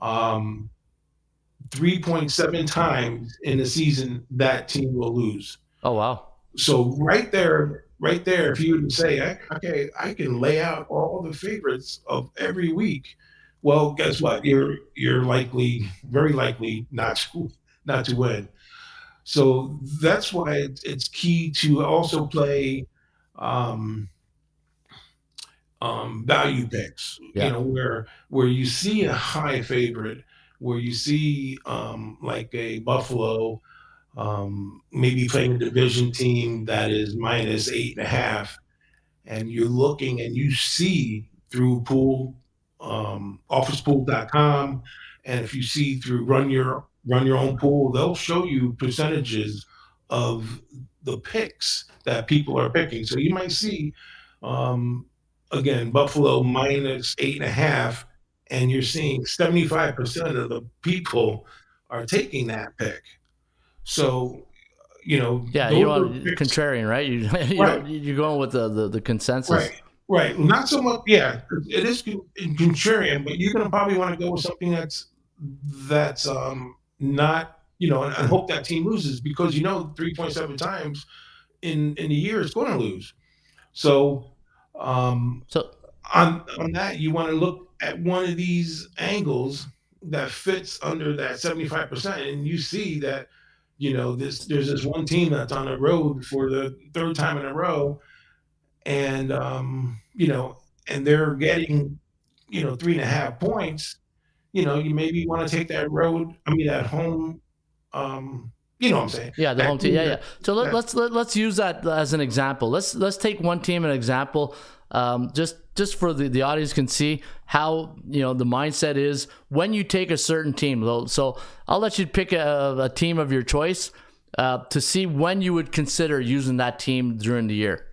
3.7 times in a season, that team will lose. Oh, wow. So right there, if you would say, okay, I can lay out all the favorites of every week, well, guess what? You're very likely not to win. So that's why it's key to also play value picks. Yeah. Where you see a high favorite, where you see like a Buffalo, maybe playing a division team that is -8.5, and you're looking and you see through officepool.com, and if you see through run your own pool, they'll show you percentages of the picks that people are picking. So you might see again Buffalo -8.5, and you're seeing 75% of the people are taking that pick. So Yeah, you don't want contrarian, right? You're going with the consensus. Right. Not so much. Yeah, it is contrarian, but you're going to probably want to go with something that's not, and hope that team loses, because 3.7 times in a year it's going to lose. So on that, you want to look at one of these angles that fits under that 75%, and you see that there's this one team that's on the road for the 3rd time in a row, and and they're getting 3.5 points. You maybe want to take that home You know what I'm saying? Yeah, the That home team. Yeah, team yeah. So let's use that as an example. Let's take one team an example. Just for the audience can see how the mindset is when you take a certain team. So I'll let you pick a team of your choice to see when you would consider using that team during the year.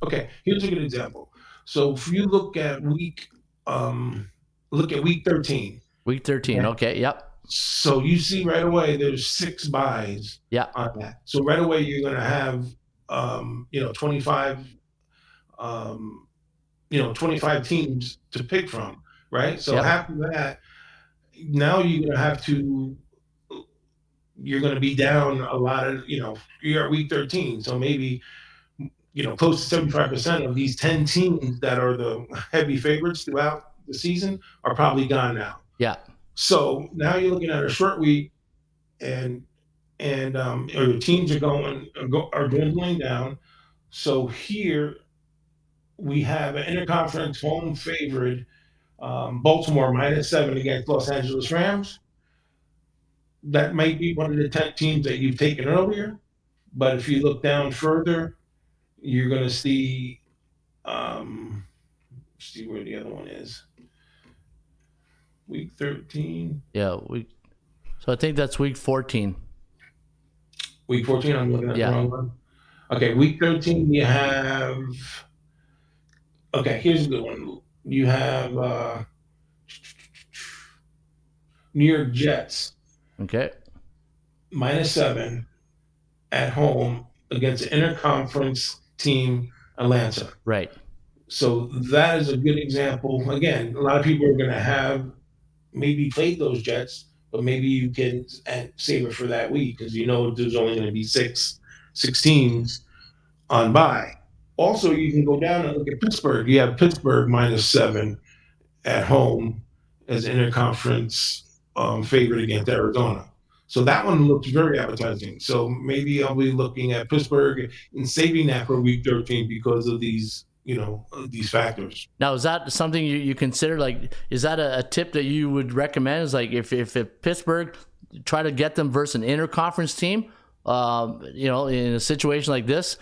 Okay, here's a good example. So if you look at week 13. Week 13. Okay. Yep. So you see right away there's 6 buys Yeah. on that. So right away you're going to have 25 25 teams to pick from, right? So Yep. after that, now you're going to be down a lot of, you're at week 13. So maybe close to 75% of these 10 teams that are the heavy favorites throughout the season are probably gone now. Yeah. So now you're looking at a short week, and your teams are dwindling down. So here we have an interconference home favorite, Baltimore -7 against Los Angeles Rams. That might be one of the 10 teams that you've taken earlier, but if you look down further, you're going to see where the other one is. Week 13. Yeah. So I think that's week 14. Week 14, I'm looking at the Yeah. wrong one. Okay, week 13, you have. Okay, here's a good one. You have New York Jets Okay. -7 at home against the interconference team Atlanta. Right. So that is a good example. Again, a lot of people are going to have maybe played those Jets, but maybe you can save it for that week because there's only going to be six teams on bye. Also, you can go down and look at Pittsburgh. You have Pittsburgh -7 at home as interconference favorite against Arizona. So that one looks very appetizing. So maybe I'll be looking at Pittsburgh and saving that for week 13 because of these these factors. Now, is that something you consider? Like, is that a tip that you would recommend? Is like if Pittsburgh, try to get them versus an interconference team, in a situation like this,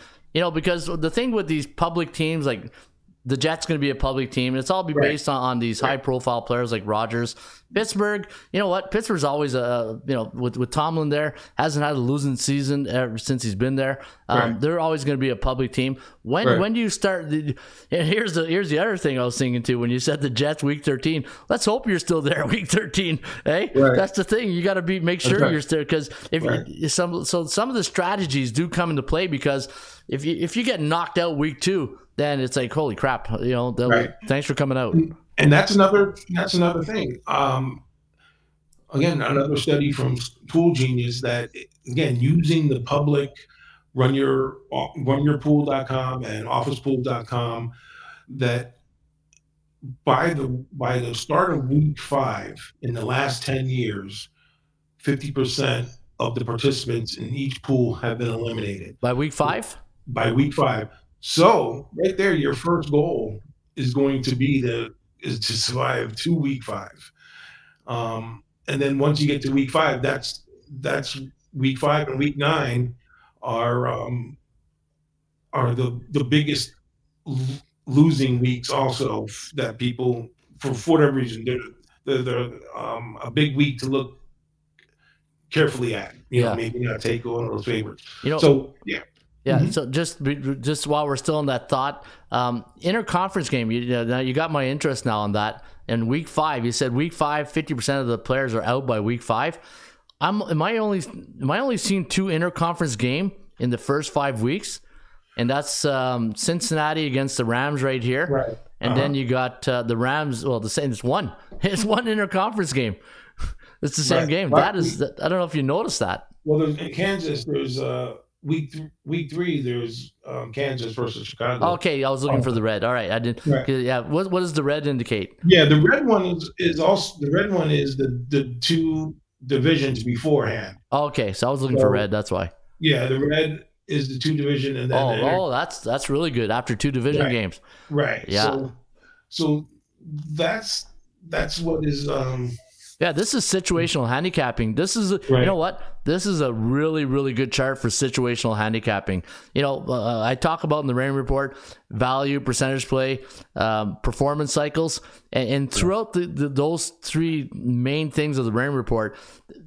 because the thing with these public teams, like the Jets going to be a public team. It's all based on these high-profile players like Rodgers. Pittsburgh, you know what? Pittsburgh's always with Tomlin there, hasn't had a losing season ever since he's been there. They're always going to be a public team. When do you start? And here's the other thing I was thinking too. When you said the Jets week 13, let's hope you're still there week 13. Hey, that's the thing. You got to make sure you're still, because some of the strategies do come into play, because if you get knocked out week 2. Then it's like, holy crap, thanks for coming out. And that's another thing. Again, another study from Pool Genius that, again, using the public runyourpool.com and officepool.com, that by the start of week 5 in the last 10 years, 50% of the participants in each pool have been eliminated. By week 5? By week 5. So right there, your first goal is going to be to survive to week 5, and then once you get to week 5, that's week 5 and week 9 are the biggest losing weeks. Also, that people, for whatever reason, they're a big week to look carefully at. Maybe not take one of those favorites. So yeah. Yeah, Mm-hmm. So just while we're still in that thought, interconference game, you got my interest now on that. And week 5, you said week 5, 50% of the players are out by week 5. Am I only seeing 2 interconference game in the first 5 weeks? And that's Cincinnati against the Rams right here. Right. And then you got the Rams. Well, the same. It's one interconference game. It's the same game. Right. That is. I don't know if you noticed that. Well, in Kansas, there's week 3, there's Kansas versus Chicago. Okay, I was looking for the red. All right, I didn't. Right. Yeah, what does the red indicate? Yeah, the red one is also the 2 divisions beforehand. Okay, so I was looking for red. That's why. Yeah, the red is the 2 division, and then that's really good after 2 division games. Right. Yeah. So that's what is. Yeah, this is situational handicapping. This is, you know what? this is a really, really good chart for situational handicapping. I talk about in the Raymond report, value, percentage play, performance cycles, and throughout those three main things of the Raymond report,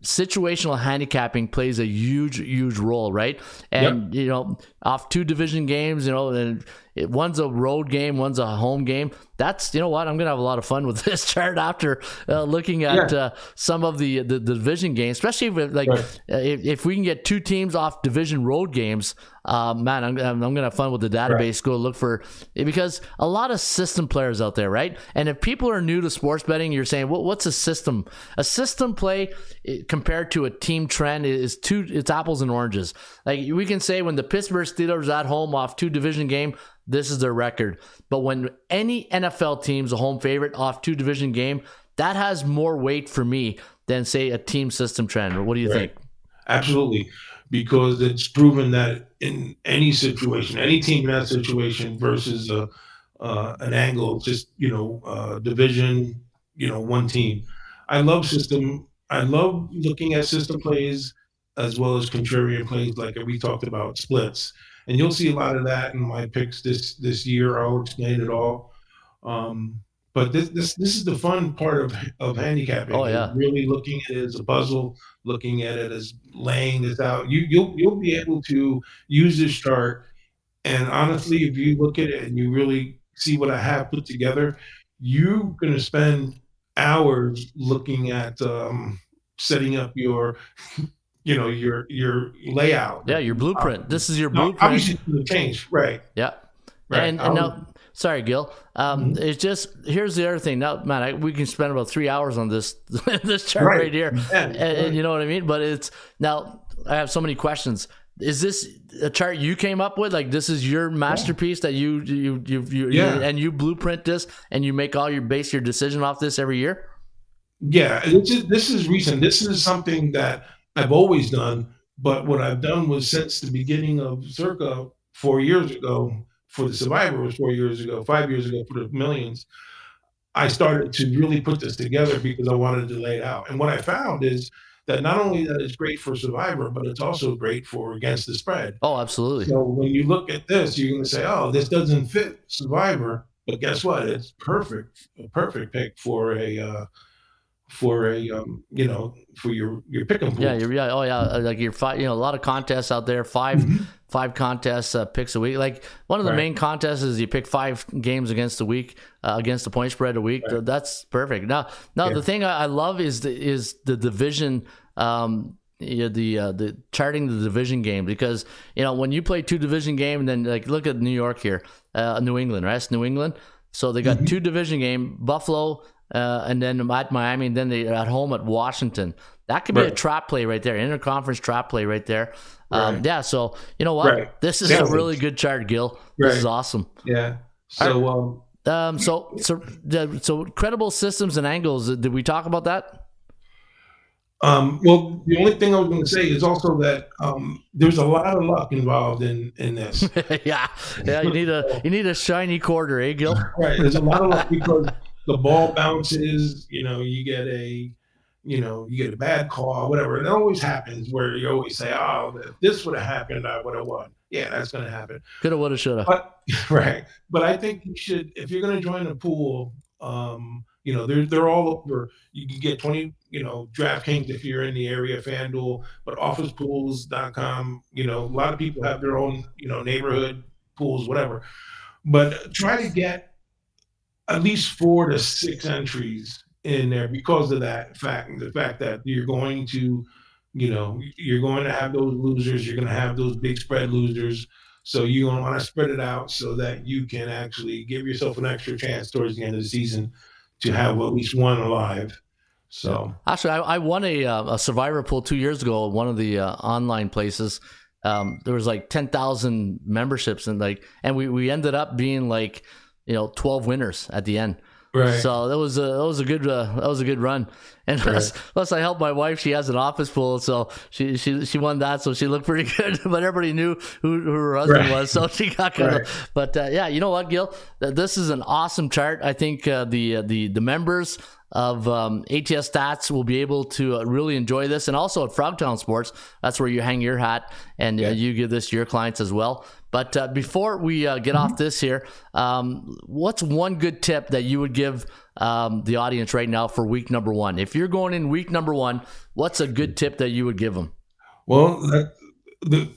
situational handicapping plays a huge role, right? And off 2 division games, and one's a road game, one's a home game. That's, I'm going to have a lot of fun with this chart after looking at some of the division games, especially if we can get 2 teams off division road games. Man, I'm going to have fun with the database. Go look for, because a lot of system players out there, right? And if people are new to sports betting, you're saying, what's a system? A system play compared to a team trend it's apples and oranges. Like we can say when the Pittsburgh Steelers at home off 2 division game, this is their record. But when any NFL team's a home favorite off 2 division game, that has more weight for me than say a team system trend. What do you think? Absolutely. Because it's proven that in any situation, any team in that situation versus an angle, just division, one team. I love system. I love looking at system plays as well as contrarian plays, like we talked about splits, and you'll see a lot of that in my picks this year. I'll explain it all. But this is the fun part of handicapping. Oh yeah, really looking at it as a puzzle, looking at it as laying this out. You'll be able to use this chart, and honestly, if you look at it and you really see what I have put together, you're going to spend hours looking at setting up your layout. Yeah, your blueprint. This is your blueprint. Obviously, it's going to change, right? Yeah. Right. And now, sorry, Gil. It's just, here's the other thing. Now, man, we can spend about 3 hours on this chart right here. Yeah, and you know what I mean? But it's, now I have so many questions. Is this a chart you came up with? Like this is your masterpiece that you and you blueprint this and you make base your decision off this every year? Yeah, this is recent. This is something that I've always done, but what I've done was since the beginning of circa 4 years ago, for the Survivor was 4 years ago, 5 years ago for the Millions, I started to really put this together because I wanted to lay it out. And what I found is that not only that it's great for Survivor, but it's also great for against the spread. Oh, absolutely. So when you look at this, you're going to say, oh, this doesn't fit Survivor, but guess what? It's a perfect pick for your pick 'em pool. Yeah, oh yeah, like your five, a lot of contests out there, five contests, picks a week. Like one of the main contests is you pick 5 games against the week, against the point spread a week. Right. That's perfect. Now the thing I love is the division, the charting the division game, because when you play 2 division game and then like look at New York here, New England, right? It's New England, so they got 2 division game, Buffalo. And then at Miami, and then they're at home at Washington. That could be a trap play right there, interconference trap play right there. Yeah, so you know what? Right. This is a really good chart, Gil. This is awesome. Yeah. So so credible systems and angles. Did we talk about that? Well, the only thing I was going to say is also that there's a lot of luck involved in this. yeah. You need a shiny quarter, eh, Gil? Right. There's a lot of luck because the ball bounces, you get a bad call, whatever. And it always happens where you always say, oh, if this would have happened, I would have won. Yeah, that's going to happen. Coulda, woulda, shoulda. Right. But I think you should, if you're going to join a pool, they're all over. You can get 20, DraftKings if you're in the area, FanDuel, but officepools.com, a lot of people have their own, neighborhood pools, whatever. But try to get at least 4 to 6 entries in there because of the fact that you're going to have those losers, you're going to have those big spread losers. So you're going to want to spread it out so that you can actually give yourself an extra chance towards the end of the season to have at least one alive. So actually, I won a Survivor pool 2 years ago at one of the online places. There was like 10,000 memberships and we ended up being like 12 winners at the end. Right. So that was a good run. And plus I helped my wife. She has an office pool, so she won that. So she looked pretty good. But everybody knew who her husband was, so she got kind of. But yeah, you know what, Gil? This is an awesome chart. I think the members of ATS Stats will be able to really enjoy this, and also at Frogtown Sports, that's where you hang your hat, and you give this to your clients as well. But before we get off this here, what's one good tip that you would give the audience right now for week number 1? If you're going in week number 1, what's a good tip that you would give them? Well, the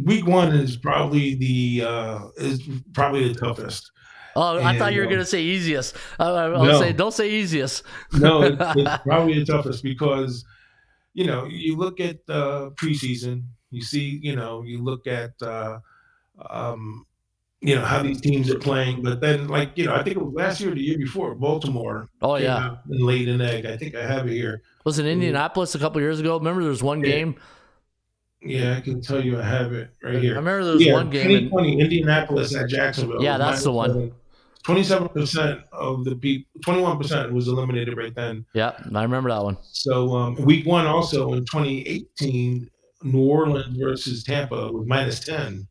week 1 is probably the toughest. Oh, I thought you were going to say easiest. I'll say, don't say easiest. No, it's probably the toughest because, you look at preseason, you see, you look at, how these teams are playing. But then, I think it was last year or the year before, Baltimore. Oh, came yeah. out and laid an egg. I think I have it here. Was it Indianapolis a couple years ago? Remember there was one game? Yeah, I can tell you I have it right here. I remember there was one game. 2020, Indianapolis at Jacksonville. Yeah, that's the one. 27% of the people, 21% was eliminated right then. Yeah, I remember that one. So week 1 also in 2018, New Orleans versus Tampa was -10.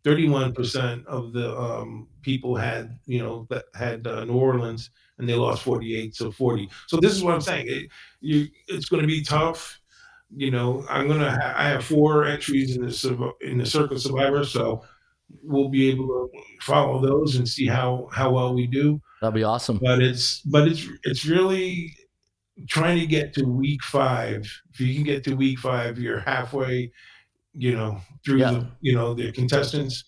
31% of the people had, that had New Orleans, and they lost 48-40. So this is what I'm saying. It's going to be tough. I have 4 entries in the Circle Survivor, so we'll be able to follow those and see how well we do. That'd be awesome. But it's really trying to get to week 5. If you can get to week 5, you're halfway, through the contestants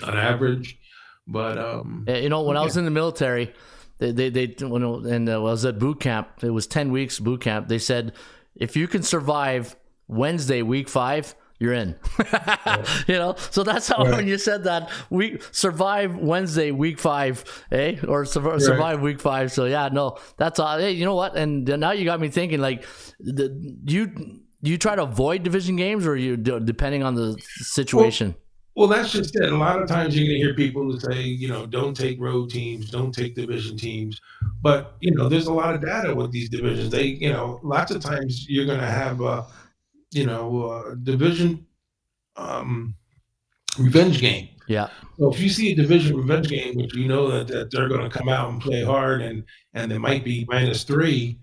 on average. But when I was in the military, when I was at boot camp, it was 10 weeks boot camp. They said if you can survive Wednesday, week 5, you're in. So that's how when you said that, we survive Wednesday, week 5, or survive week 5. So yeah, no, that's all. Hey, you know what? And now you got me thinking, you try to avoid division games, or you depending on the situation? Well, that's just it. A lot of times you're going to hear people who say, don't take road teams, don't take division teams. But, there's a lot of data with these divisions. They, lots of times you're going to have, division revenge game. Yeah. So if you see a division revenge game, which that they're going to come out and play hard, and they might be -3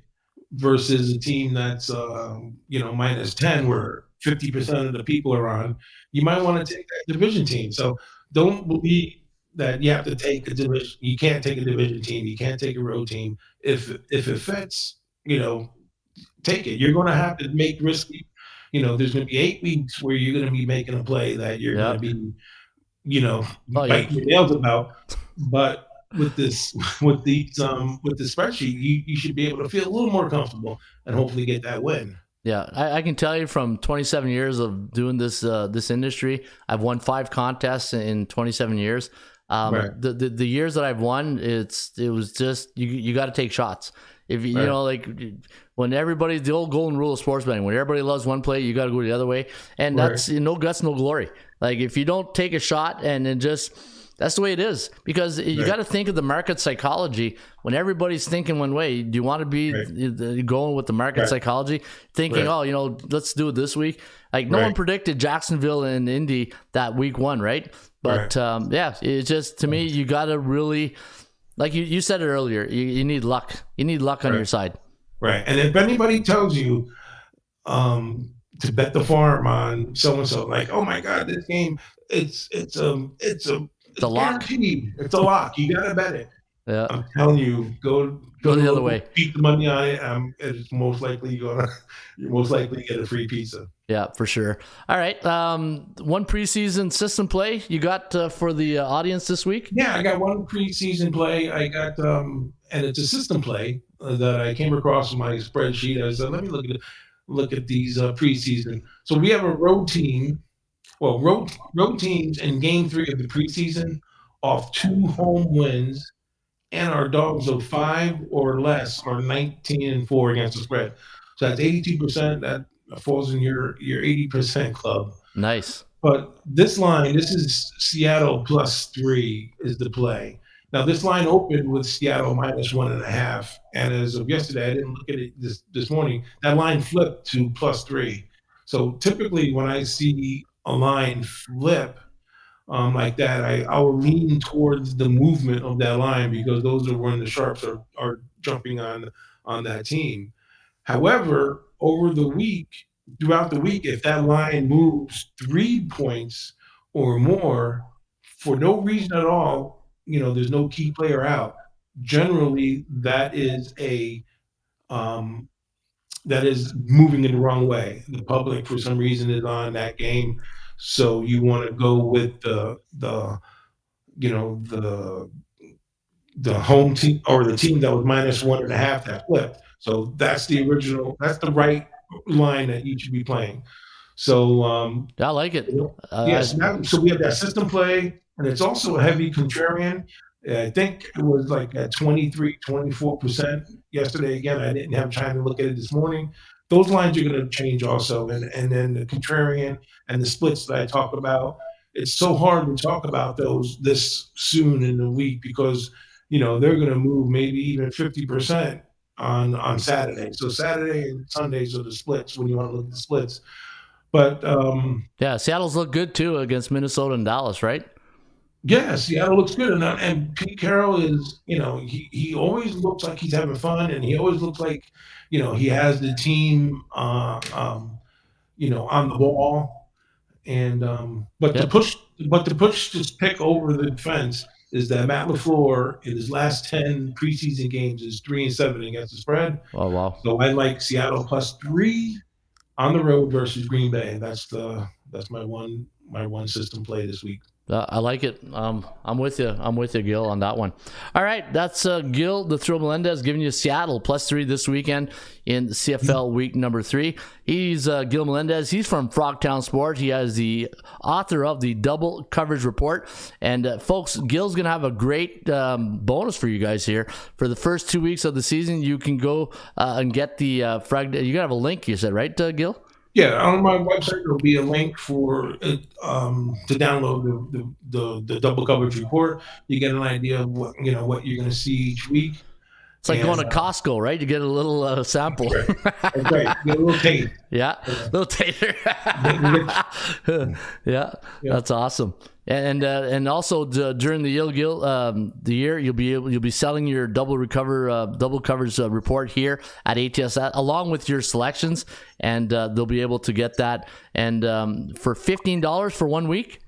versus a team that's, -10, where 50% of the people are on, you might want to take that division team. So don't believe that you have to take a division. You can't take a division team. You can't take a road team. If it fits, take it. You're going to have to make risky. There's going to be 8 weeks where you're going to be making a play that you're going to be, biting your nails about. But with the spreadsheet, you should be able to feel a little more comfortable and hopefully get that win. Yeah, I can tell you from 27 years of doing this industry, I've won 5 contests in 27 years. The years that I've won, it was just you got to take shots. If when everybody, the old golden rule of sports betting, when everybody loves one play, you got to go the other way, and that's no guts, no glory. Like if you don't take a shot and then just. That's the way it is, because you got to think of the market psychology. When everybody's thinking one way, do you want to be going with the market psychology, thinking, let's do it this week? Like no one predicted Jacksonville and Indy that week 1, right? But it's just, to me, you got to really, like you said it earlier, you need luck. You need luck on your side. Right. And if anybody tells you to bet the farm on so-and-so, like, oh my God, this game, it's a lock. It's a lock. You gotta bet it. Yeah, I'm telling you, go the other way. Beat the money on it. It's most likely you're most likely get a free pizza. Yeah, for sure. All right, one preseason system play you got for the audience this week? Yeah, I got one preseason play. I got and it's a system play that I came across in my spreadsheet. I said, let me look at these preseason. So we have a road team. Well, road teams in game 3 of the preseason off 2 home wins, and our dogs of 5 or less are 19-4 against the spread. So that's 82%. That falls in your 80% club. Nice. But this line, this is Seattle +3 is the play. Now this line opened with Seattle -1.5, and as of yesterday, I didn't look at it this morning. That line flipped to +3. So typically, when I see a line flip like that, I will lean towards the movement of that line because those are when the sharps are jumping on that team. However, throughout the week, if that line moves 3 points or more for no reason at all, there's no key player out. Generally, um, that is moving in the wrong way. The public, for some reason, is on that game, so you want to go with you know the the home team or the team that was -1.5 that flipped. So that's the right line that you should be playing. So I like it. yes, so we have that system play, and it's also a heavy contrarian. I think it was like at 23, 24% yesterday. Again, I didn't have time to look at it this morning. Those lines are going to change also, and then the contrarian and the splits that I talk about. It's so hard to talk about those this soon in the week because they're going to move maybe even 50% on Saturday. So Saturday and Sundays are the splits when you want to look at the splits. But yeah, Seattle's look good too against Minnesota and Dallas, right? yeah, Seattle looks good, and Pete Carroll is he always looks like he's having fun, and he always looks like he has the team on the ball. And but Yep. to push this pick over the defense is that Matt LaFleur in his last 10 preseason games is 3-7 against the spread. Oh wow. So I like Seattle +3 on the road versus Green Bay. That's my one system play this week. I like it. I'm with you. I'm with you, Gil, on that one. All right, that's Gil the Thrill Melendez giving you Seattle +3 this weekend in CFL week number 3. He's Gil Melendez. He's from Frogtown Sports. He is the author of the Double Coverage Report. And folks, Gil's gonna have a great bonus for you guys here for the first 2 weeks of the season. You can go and get the frag. You gotta have a link. You said, right, Gil? Yeah, on my website there'll be a link for to download the double coverage report. You get an idea of what you're going to see each week. It's like going to Costco, right? You get a little sample. That's right. You get a little taste. Yeah, little tater. yeah, that's awesome. And also during the year, you'll be selling your double coverage report here at ATS along with your selections, and they'll be able to get that. And for $15 for 1 week.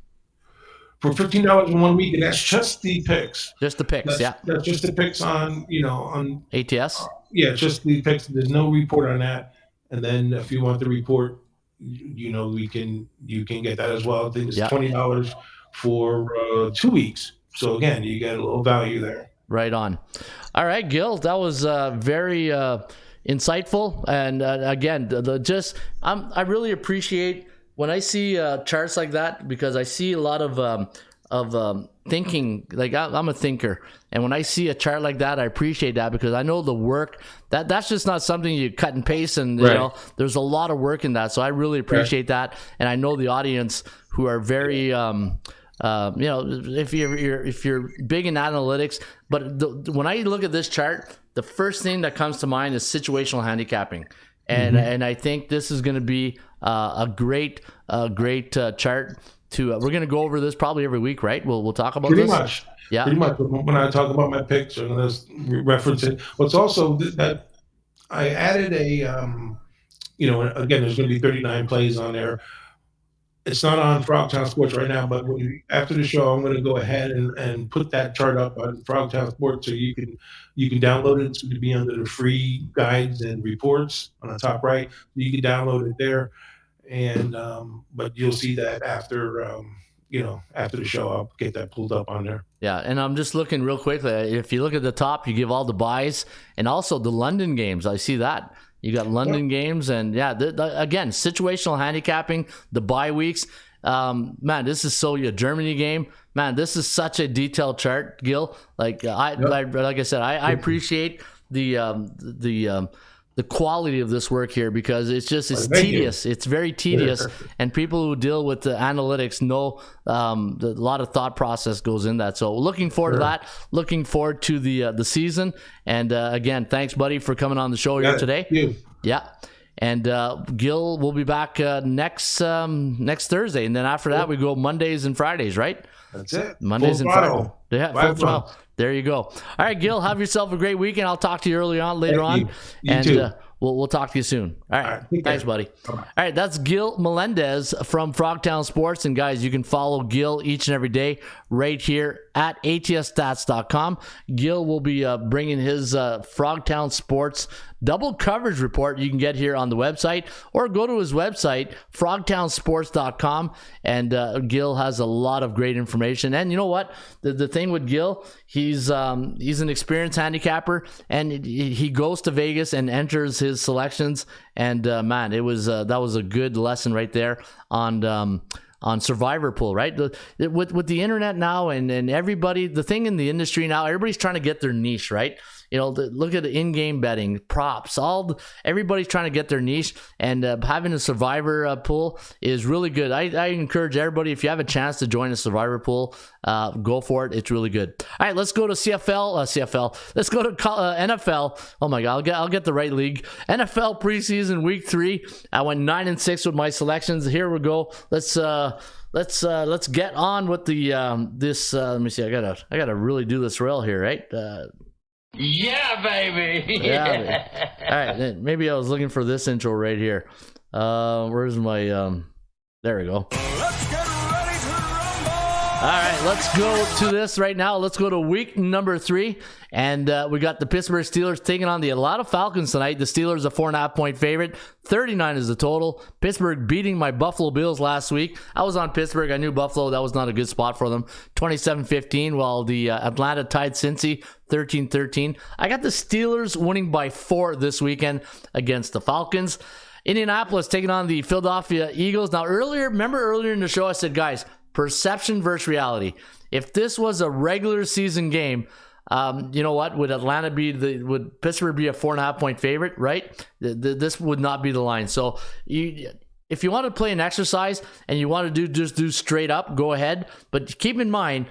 For $15 in 1 week, and that's just the picks. Just the picks, That's just the picks on on ATS. Yeah, just the picks. There's no report on that. And then if you want the report, you can get that as well. I think it's $20 for 2 weeks. So again, you get a little value there. Right on. All right, Gil, that was very insightful. And again, I really appreciate when I see charts like that, because I see a lot of thinking. Like I'm a thinker, and when I see a chart like that, I appreciate that because I know the work that's just not something you cut and paste, and there's a lot of work in that. So I really appreciate that, and I know the audience who are very if you're big in analytics, but when I look at this chart, the first thing that comes to mind is situational handicapping. And I think this is going to be a great chart to. We're going to go over this probably every week, right? We'll talk about pretty this. much. Yeah, pretty much. When I talk about my picks, I'm going to reference it. What's also that I added a again, there's going to be 39 plays on there. It's not on Frogtown Sports right now, but after the show, I'm going to go ahead and put that chart up on Frogtown Sports so you can download it. It's going to be under the free guides and reports on the top right. You can download it there, and but you'll see that after the show, I'll get that pulled up on there. Yeah, and I'm just looking real quickly. If you look at the top, you give all the buys and also the London games. I see that. You got London games, and again, situational handicapping, the bye weeks. Man, this is a Germany game. Man, this is such a detailed chart, Gil. Like I said, I appreciate the the quality of this work here, because it's Thank tedious. It's very tedious, and people who deal with the analytics know a lot of thought process goes in that. So looking forward to that. Looking forward to the season. And again, thanks, buddy, for coming on the show here today. Thank you. Yeah. And Gil will be back next Thursday, and then after that we go Mondays and Fridays, right? That's it. Mondays Full and Fridays. throttle. Yeah, full throttle. There you go. All right, Gil, have yourself a great weekend. I'll talk to you later on. You too. We'll talk to you soon. All right. Thanks, buddy. All right, that's Gil Melendez from Frogtown Sports. And guys, you can follow Gil each and every day right here at atsstats.com. Gil will be bringing his Frogtown Sports double coverage report you can get here on the website, or go to his website, frogtownsports.com, and Gil has a lot of great information. And you know what? The thing with Gil, he's an experienced handicapper, and he goes to Vegas and enters his selections. And man, that was a good lesson right there on Survivor Pool, right? With the internet now and everybody, the thing in the industry now, everybody's trying to get their niche, right? You know, look at in-game betting, props, everybody's trying to get their niche, and having a Survivor pool is really good. I encourage everybody, if you have a chance to join a Survivor pool, go for it. It's really good. All right, let's go to CFL. Let's go to NFL. Oh my God, I'll get the right league. NFL preseason week 3. I went 9-6 with my selections. Here we go. Let's get on with the this. Let me see. I gotta really do this rail here, right? Yeah, baby. Yeah. All right. Maybe I was looking for this intro right here. Where's my? There we go. Let's get ready to rumble! All right, let's go to this right now. Let's go to week number 3. And we got the Pittsburgh Steelers taking on the Atlanta Falcons tonight. The Steelers a 4.5-point favorite. 39 is the total. Pittsburgh beating my Buffalo Bills last week. I was on Pittsburgh. I knew Buffalo. That was not a good spot for them. 27-15, while the Atlanta tied Cincy 13-13. I got the Steelers winning by 4 this weekend against the Falcons. Indianapolis taking on the Philadelphia Eagles. Now, remember earlier in the show, I said, guys, perception versus reality. If this was a regular season game, you know what? Would Pittsburgh be a 4.5-point favorite? Right? This would not be the line. So if you want to play an exercise and you want to do straight up, go ahead. But keep in mind,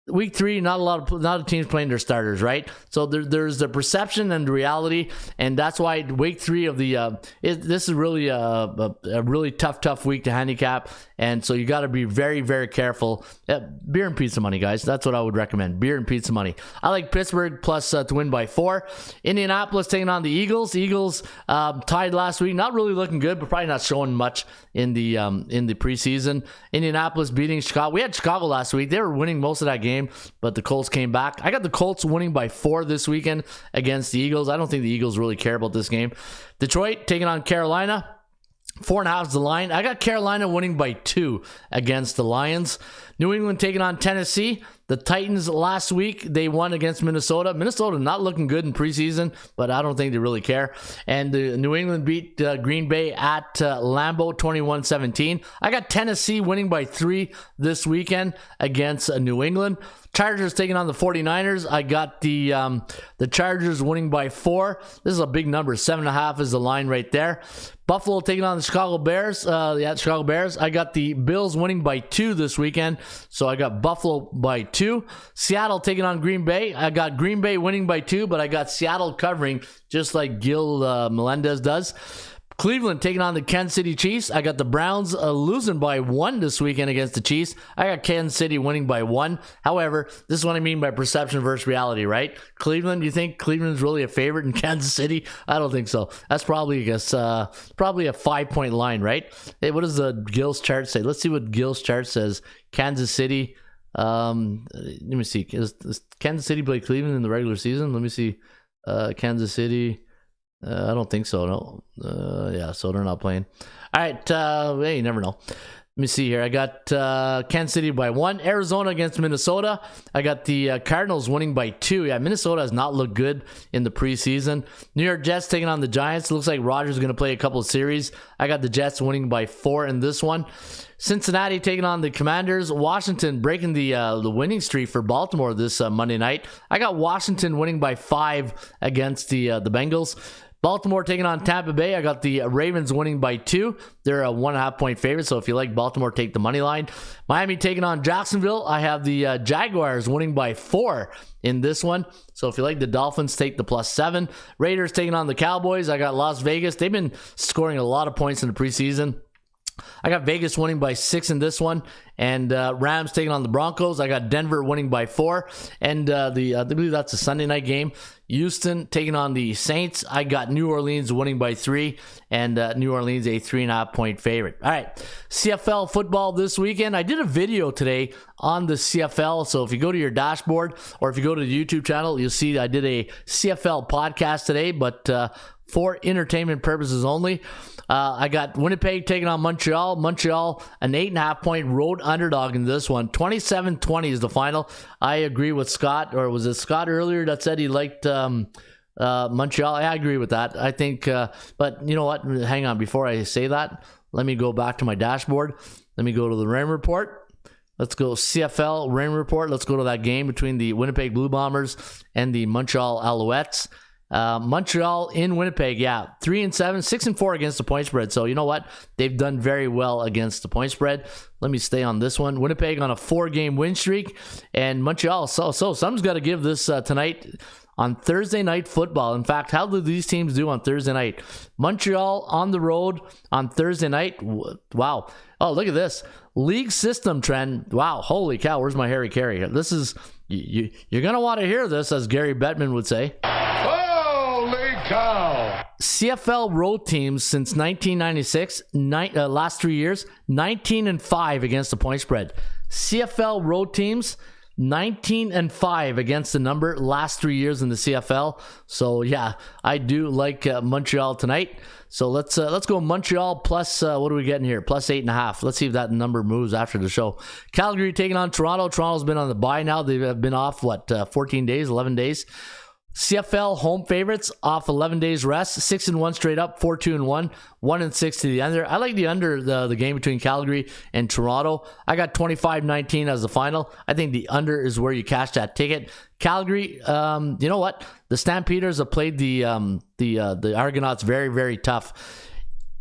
week 3, not a lot of teams playing their starters, right? So there's the perception and the reality, and that's why week 3 of this is really a really tough week to handicap, and so you got to be very, very careful. Beer and pizza money, guys. That's what I would recommend. Beer and pizza money. I like Pittsburgh plus to win by 4. Indianapolis taking on the Eagles. Eagles tied last week, not really looking good, but probably not showing much in the preseason. Indianapolis beating Chicago. We had Chicago last week. They were winning most of that game, but the Colts came back. I got the Colts winning by 4 this weekend against the Eagles. I don't think the Eagles really care about this game. Detroit taking on Carolina. 4.5 is the line. I got Carolina winning by 2 against the Lions. New England taking on Tennessee. The Titans last week, they won against Minnesota. Minnesota not looking good in preseason, but I don't think they really care. And New England beat Green Bay at Lambeau 21-17. I got Tennessee winning by 3 this weekend against New England. Chargers taking on the 49ers. I got the Chargers winning by 4. This is a big number. 7.5 is the line right there. Buffalo taking on the Chicago Bears. Chicago Bears. I got the Bills winning by 2 this weekend, so I got Buffalo by 2. Seattle taking on Green Bay. I got Green Bay winning by 2, but I got Seattle covering just like Gil Melendez does. Cleveland taking on the Kansas City Chiefs. I got the Browns losing by 1 this weekend against the Chiefs. I got Kansas City winning by 1. However, this is what I mean by perception versus reality, right? Cleveland, you think Cleveland's really a favorite in Kansas City? I don't think so. That's probably, I guess, probably a 5-point line, right? Hey, what does the Gil's chart say? Let's see what Gil's chart says. Kansas City. Let me see. Does Kansas City play Cleveland in the regular season? Let me see. Kansas City. I don't think so. No. Yeah, so they're not playing. All right. Hey, you never know. Let me see here. I got Kansas City by 1. Arizona against Minnesota. I got the Cardinals winning by 2. Yeah, Minnesota has not looked good in the preseason. New York Jets taking on the Giants. It looks like Rodgers is going to play a couple of series. I got the Jets winning by 4 in this one. Cincinnati taking on the Commanders. Washington breaking the winning streak for Baltimore this Monday night. I got Washington winning by 5 against the Bengals. Baltimore taking on Tampa Bay. I got the Ravens winning by 2. They're a 1.5 point favorite, so if you like Baltimore, take the money line. Miami taking on Jacksonville. I have the Jaguars winning by 4 in this one. So if you like the Dolphins, take the +7. Raiders taking on the Cowboys. I got Las Vegas. They've been scoring a lot of points in the preseason. I got Vegas winning by 6 in this one, and Rams taking on the Broncos. I got Denver winning by 4, and I believe that's a Sunday night game. Houston taking on the Saints. I got New Orleans winning by 3, and New Orleans a 3.5 point favorite. All right, CFL football this weekend. I did a video today on the CFL, so if you go to your dashboard or if you go to the YouTube channel, you'll see I did a CFL podcast today, but for entertainment purposes only. I got Winnipeg taking on Montreal. Montreal, an 8.5 point road underdog in this one. 27-20 is the final. I agree with Scott, or was it Scott earlier that said he liked Montreal? I agree with that. I think, but you know what? Hang on. Before I say that, let me go back to my dashboard. Let me go to the Rain Report. Let's go CFL Rain Report. Let's go to that game between the Winnipeg Blue Bombers and the Montreal Alouettes. Montreal in Winnipeg, 3-7, 6-4 against the point spread. So you know what? They've done very well against the point spread. Let me stay on this one. Winnipeg on a 4-game win streak, and Montreal. So something's got to give this tonight on Thursday Night Football. In fact, how do these teams do on Thursday night? Montreal on the road on Thursday night. Wow. Oh, look at this league system trend. Wow. Holy cow. Where's my Harry Carey? This is you're gonna want to hear this, as Gary Bettman would say. Cow. CFL road teams since 1996, last 3 years, 19-5 against the point spread. CFL road teams, 19-5 against the number last 3 years in the CFL. So yeah, I do like Montreal tonight. So let's go Montreal plus what are we getting here? Plus 8.5. Let's see if that number moves after the show. Calgary taking on Toronto. Toronto's been on the bye now. They've been off 14 days, 11 days. CFL home favorites off 11 days rest, 6-1 straight up, 4-2-1, 1-6 to the under. I like the under the game between Calgary and Toronto. I got 25-19 as the final. I think the under is where you cash that ticket. Calgary, you know what? The Stampeders have played the Argonauts very, very tough.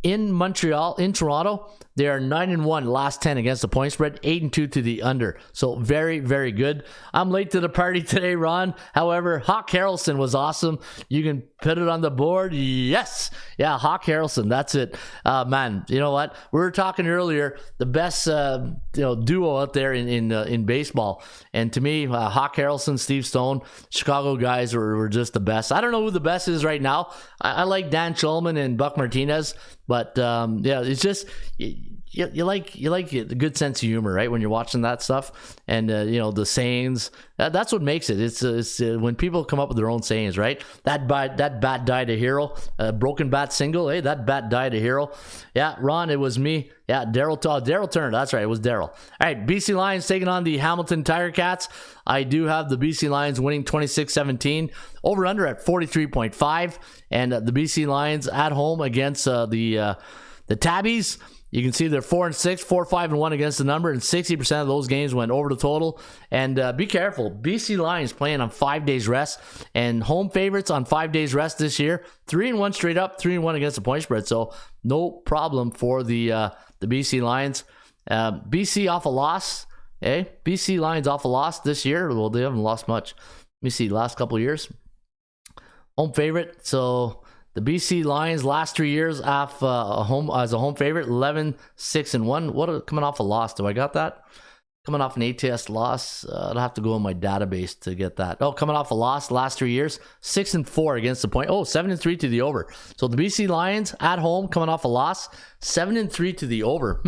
In Toronto, they are 9-1 last 10 against the point spread, 8-2 to the under. So very, very good. I'm late to the party today, Ron. However, Hawk Harrelson was awesome. You can put it on the board. Yes. Yeah, Hawk Harrelson. That's it. Man, you know what? We were talking earlier, the best duo out there in baseball. And to me, Hawk Harrelson, Steve Stone, Chicago guys were just the best. I don't know who the best is right now. I like Dan Shulman and Buck Martinez. But yeah, it's just you like the good sense of humor, right? When you're watching that stuff, and the sayings. That's what makes it. It's when people come up with their own sayings, right? That bat died a hero. Broken bat single. Hey, that bat died a hero. Yeah, Ron, it was me. Yeah, Daryl Turner. That's right, it was Daryl. All right, BC Lions taking on the Hamilton Tiger Cats. I do have the BC Lions winning 26-17. Over under at 43.5, and the BC Lions at home against the Tabbies. You can see they're 4-6, 4-5-1 against the number, and 60% of those games went over the total. And be careful, BC Lions playing on 5 days rest, and home favorites on 5 days rest this year. 3-1 straight up, 3-1 against the point spread. So no problem for the BC Lions. BC off a loss. BC Lions off a loss this year. Well, they haven't lost much. Let me see, last couple of years. Home favorite. So the BC Lions last 3 years off as a home favorite, 11-6-1. Coming off a loss? Do I got that? Coming off an ATS loss. I'll have to go in my database to get that. Oh, coming off a loss last 3 years, 6-4 against the point. Oh, 7-3 to the over. So the BC Lions at home coming off a loss, 7-3 to the over.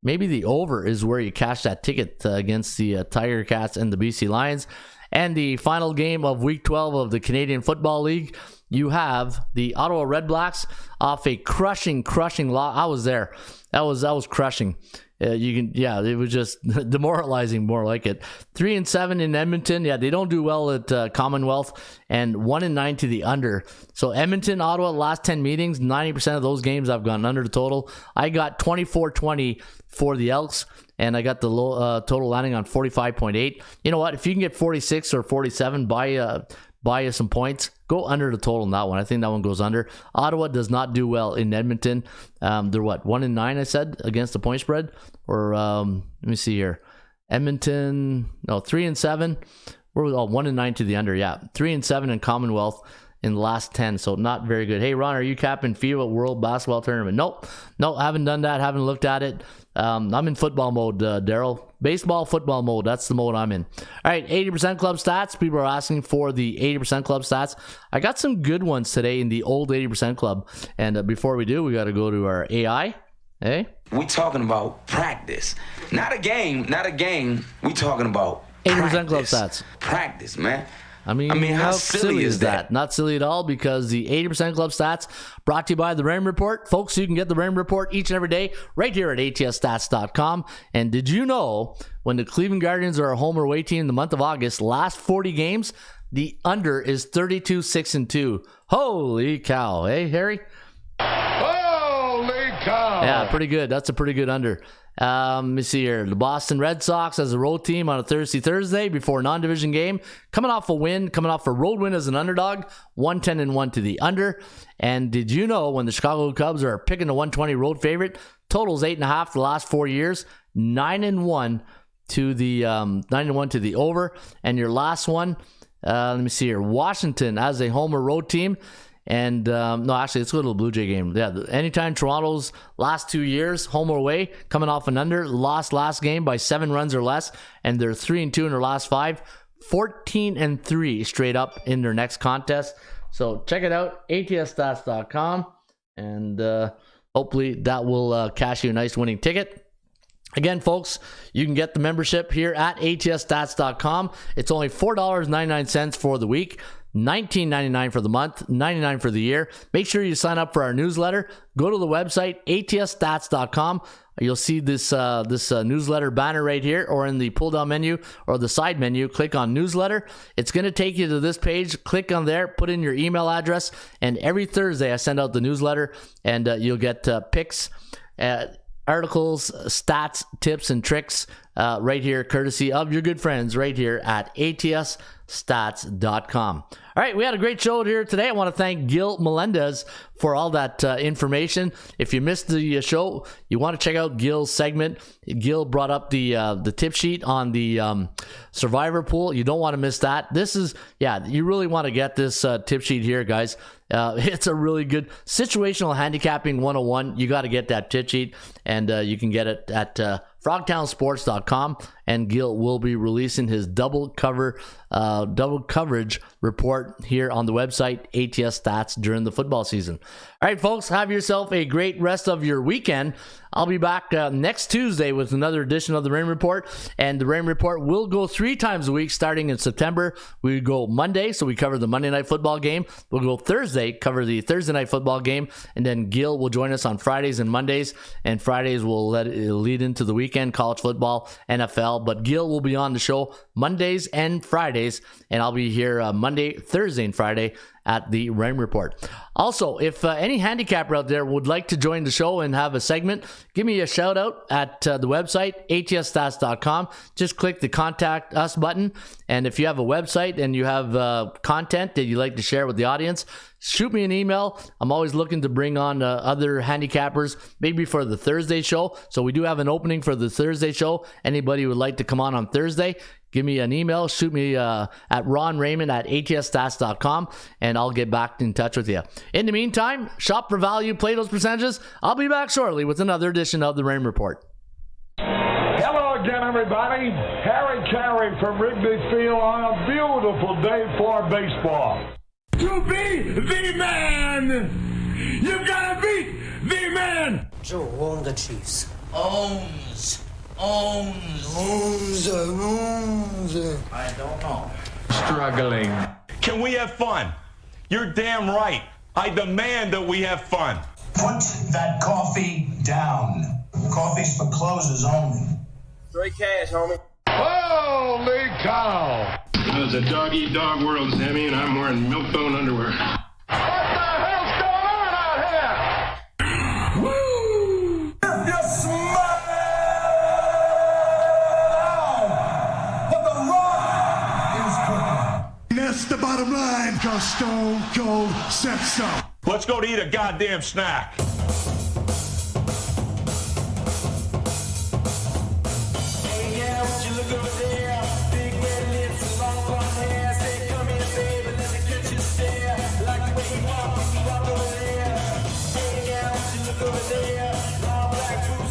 Maybe the over is where you cash that ticket against the Tiger Cats and the BC Lions. And the final game of Week 12 of the Canadian Football League, you have the Ottawa Redblacks off a crushing loss. I was there. That was crushing. It was just demoralizing, more like it. 3-7 in Edmonton. Yeah, they don't do well at Commonwealth, and 1-9 to the under. So Edmonton, Ottawa, last 10 meetings, 90% of those games I've gone under the total. I got 24-20 for the Elks, and I got the low total landing on 45.8. You know what? If you can get 46 or 47, buy you some points. Go under the total in that one. I think that one goes under. Ottawa does not do well in Edmonton. They're what, 1-9, I said, against the point spread? Or let me see here. Edmonton, no, 3-7. We're 1-9 to the under. Yeah, 3-7 in Commonwealth in the last 10, so not very good. Hey, Ron, are you capping FIBA World Basketball Tournament? Nope, haven't done that, haven't looked at it. I'm in football mode, Daryl. Baseball, football mode, that's the mode I'm in. All right, 80% club stats. People are asking for the 80% club stats. I got some good ones today in the old 80% club, and before we do, we got to go to our AI. Hey? We talking about practice, not a game. We talking about 80% club stats. Practice, man. I mean, how silly is that? Not silly at all, because the 80% Club Stats brought to you by the Raymond Report. Folks, you can get the Raymond Report each and every day right here at atsstats.com. And did you know when the Cleveland Guardians are a home or away team in the month of August, last 40 games, the under is 32-6-2. Holy cow. Hey, Harry? Holy cow! Yeah, pretty good. That's a pretty good under. Let me see here. The Boston Red Sox as a road team on a Thursday before a non-division game. Coming off a road win as an underdog. 110-1 to the under. And did you know when the Chicago Cubs are picking a 120 road favorite, totals 8.5 the last 4 years, 9-1 to the 9-1 to the over. And your last one, let me see here. Washington as a home or road team. And no, actually, let's go to the Blue Jay game. Yeah, anytime Toronto's last 2 years, home or away, coming off an under, lost last game by 7 runs or less, and they're 3-2 in their last 5, 14-3 straight up in their next contest. So check it out, atsstats.com, and hopefully that will cash you a nice winning ticket. Again, folks, you can get the membership here at atsstats.com. It's only $4.99 for the week. $19.99 for the month, $99 for the year. Make sure you sign up for our newsletter. Go to the website, atsstats.com. You'll see this newsletter banner right here, or in the pull-down menu or the side menu. Click on newsletter. It's going to take you to this page. Click on there, put in your email address, and every Thursday I send out the newsletter, and you'll get picks, articles, stats, tips, and tricks right here, courtesy of your good friends right here at atsstats.com. All right, we had a great show here today. I want to thank Gil Melendez for all that information. If you missed the show, you want to check out Gil's segment. Gil brought up the tip sheet on the survivor pool. You don't want to miss that. You really want to get this tip sheet here, guys. It's a really good situational handicapping 101. You got to get that tip sheet, and you can get it at frogtownsports.com, and Gil will be releasing his double coverage report here on the website, ATS Stats, during the football season. All right, folks, have yourself a great rest of your weekend. I'll be back next Tuesday with another edition of the Rain Report, and the Rain Report will go 3 times a week starting in September. We go Monday, so we cover the Monday night football game. We'll go Thursday, cover the Thursday night football game, and then Gil will join us on Fridays and Mondays, and Fridays will lead into the weekend, college football, NFL, but Gil will be on the show Mondays and Fridays, and I'll be here Monday, Thursday, and Friday at the Rain Report. Also, if any handicapper out there would like to join the show and have a segment, give me a shout out at the website, atsstats.com. Just click the contact us button, and if you have a website and you have content that you'd like to share with the audience, shoot me an email. I'm always looking to bring on other handicappers, maybe for the Thursday show. So we do have an opening for the Thursday show. Anybody who would like to come on Thursday, give me an email, shoot me at Ron Raymond at atsstats.com, and I'll get back in touch with you. In the meantime, shop for value, play those percentages. I'll be back shortly with another edition of the Rain Report. Hello again, everybody. Harry Carey from Wrigley Field on a beautiful day for baseball. To be the man, you gotta beat the man. Joe, own the Chiefs. Owns. Owns. I don't know. Struggling. Can we have fun? You're damn right. I demand that we have fun. Put that coffee down. Coffee's for closers only. Straight cash, homie. Holy cow! It's a dog-eat-dog world, Sammy, and I'm wearing milk-bone underwear. What the hell's going on out here? Woo! If you smile, but the rock is cooking. That's the bottom line, 'cause Stone Cold said so. Let's go to eat a goddamn snack. Over there, long black boots.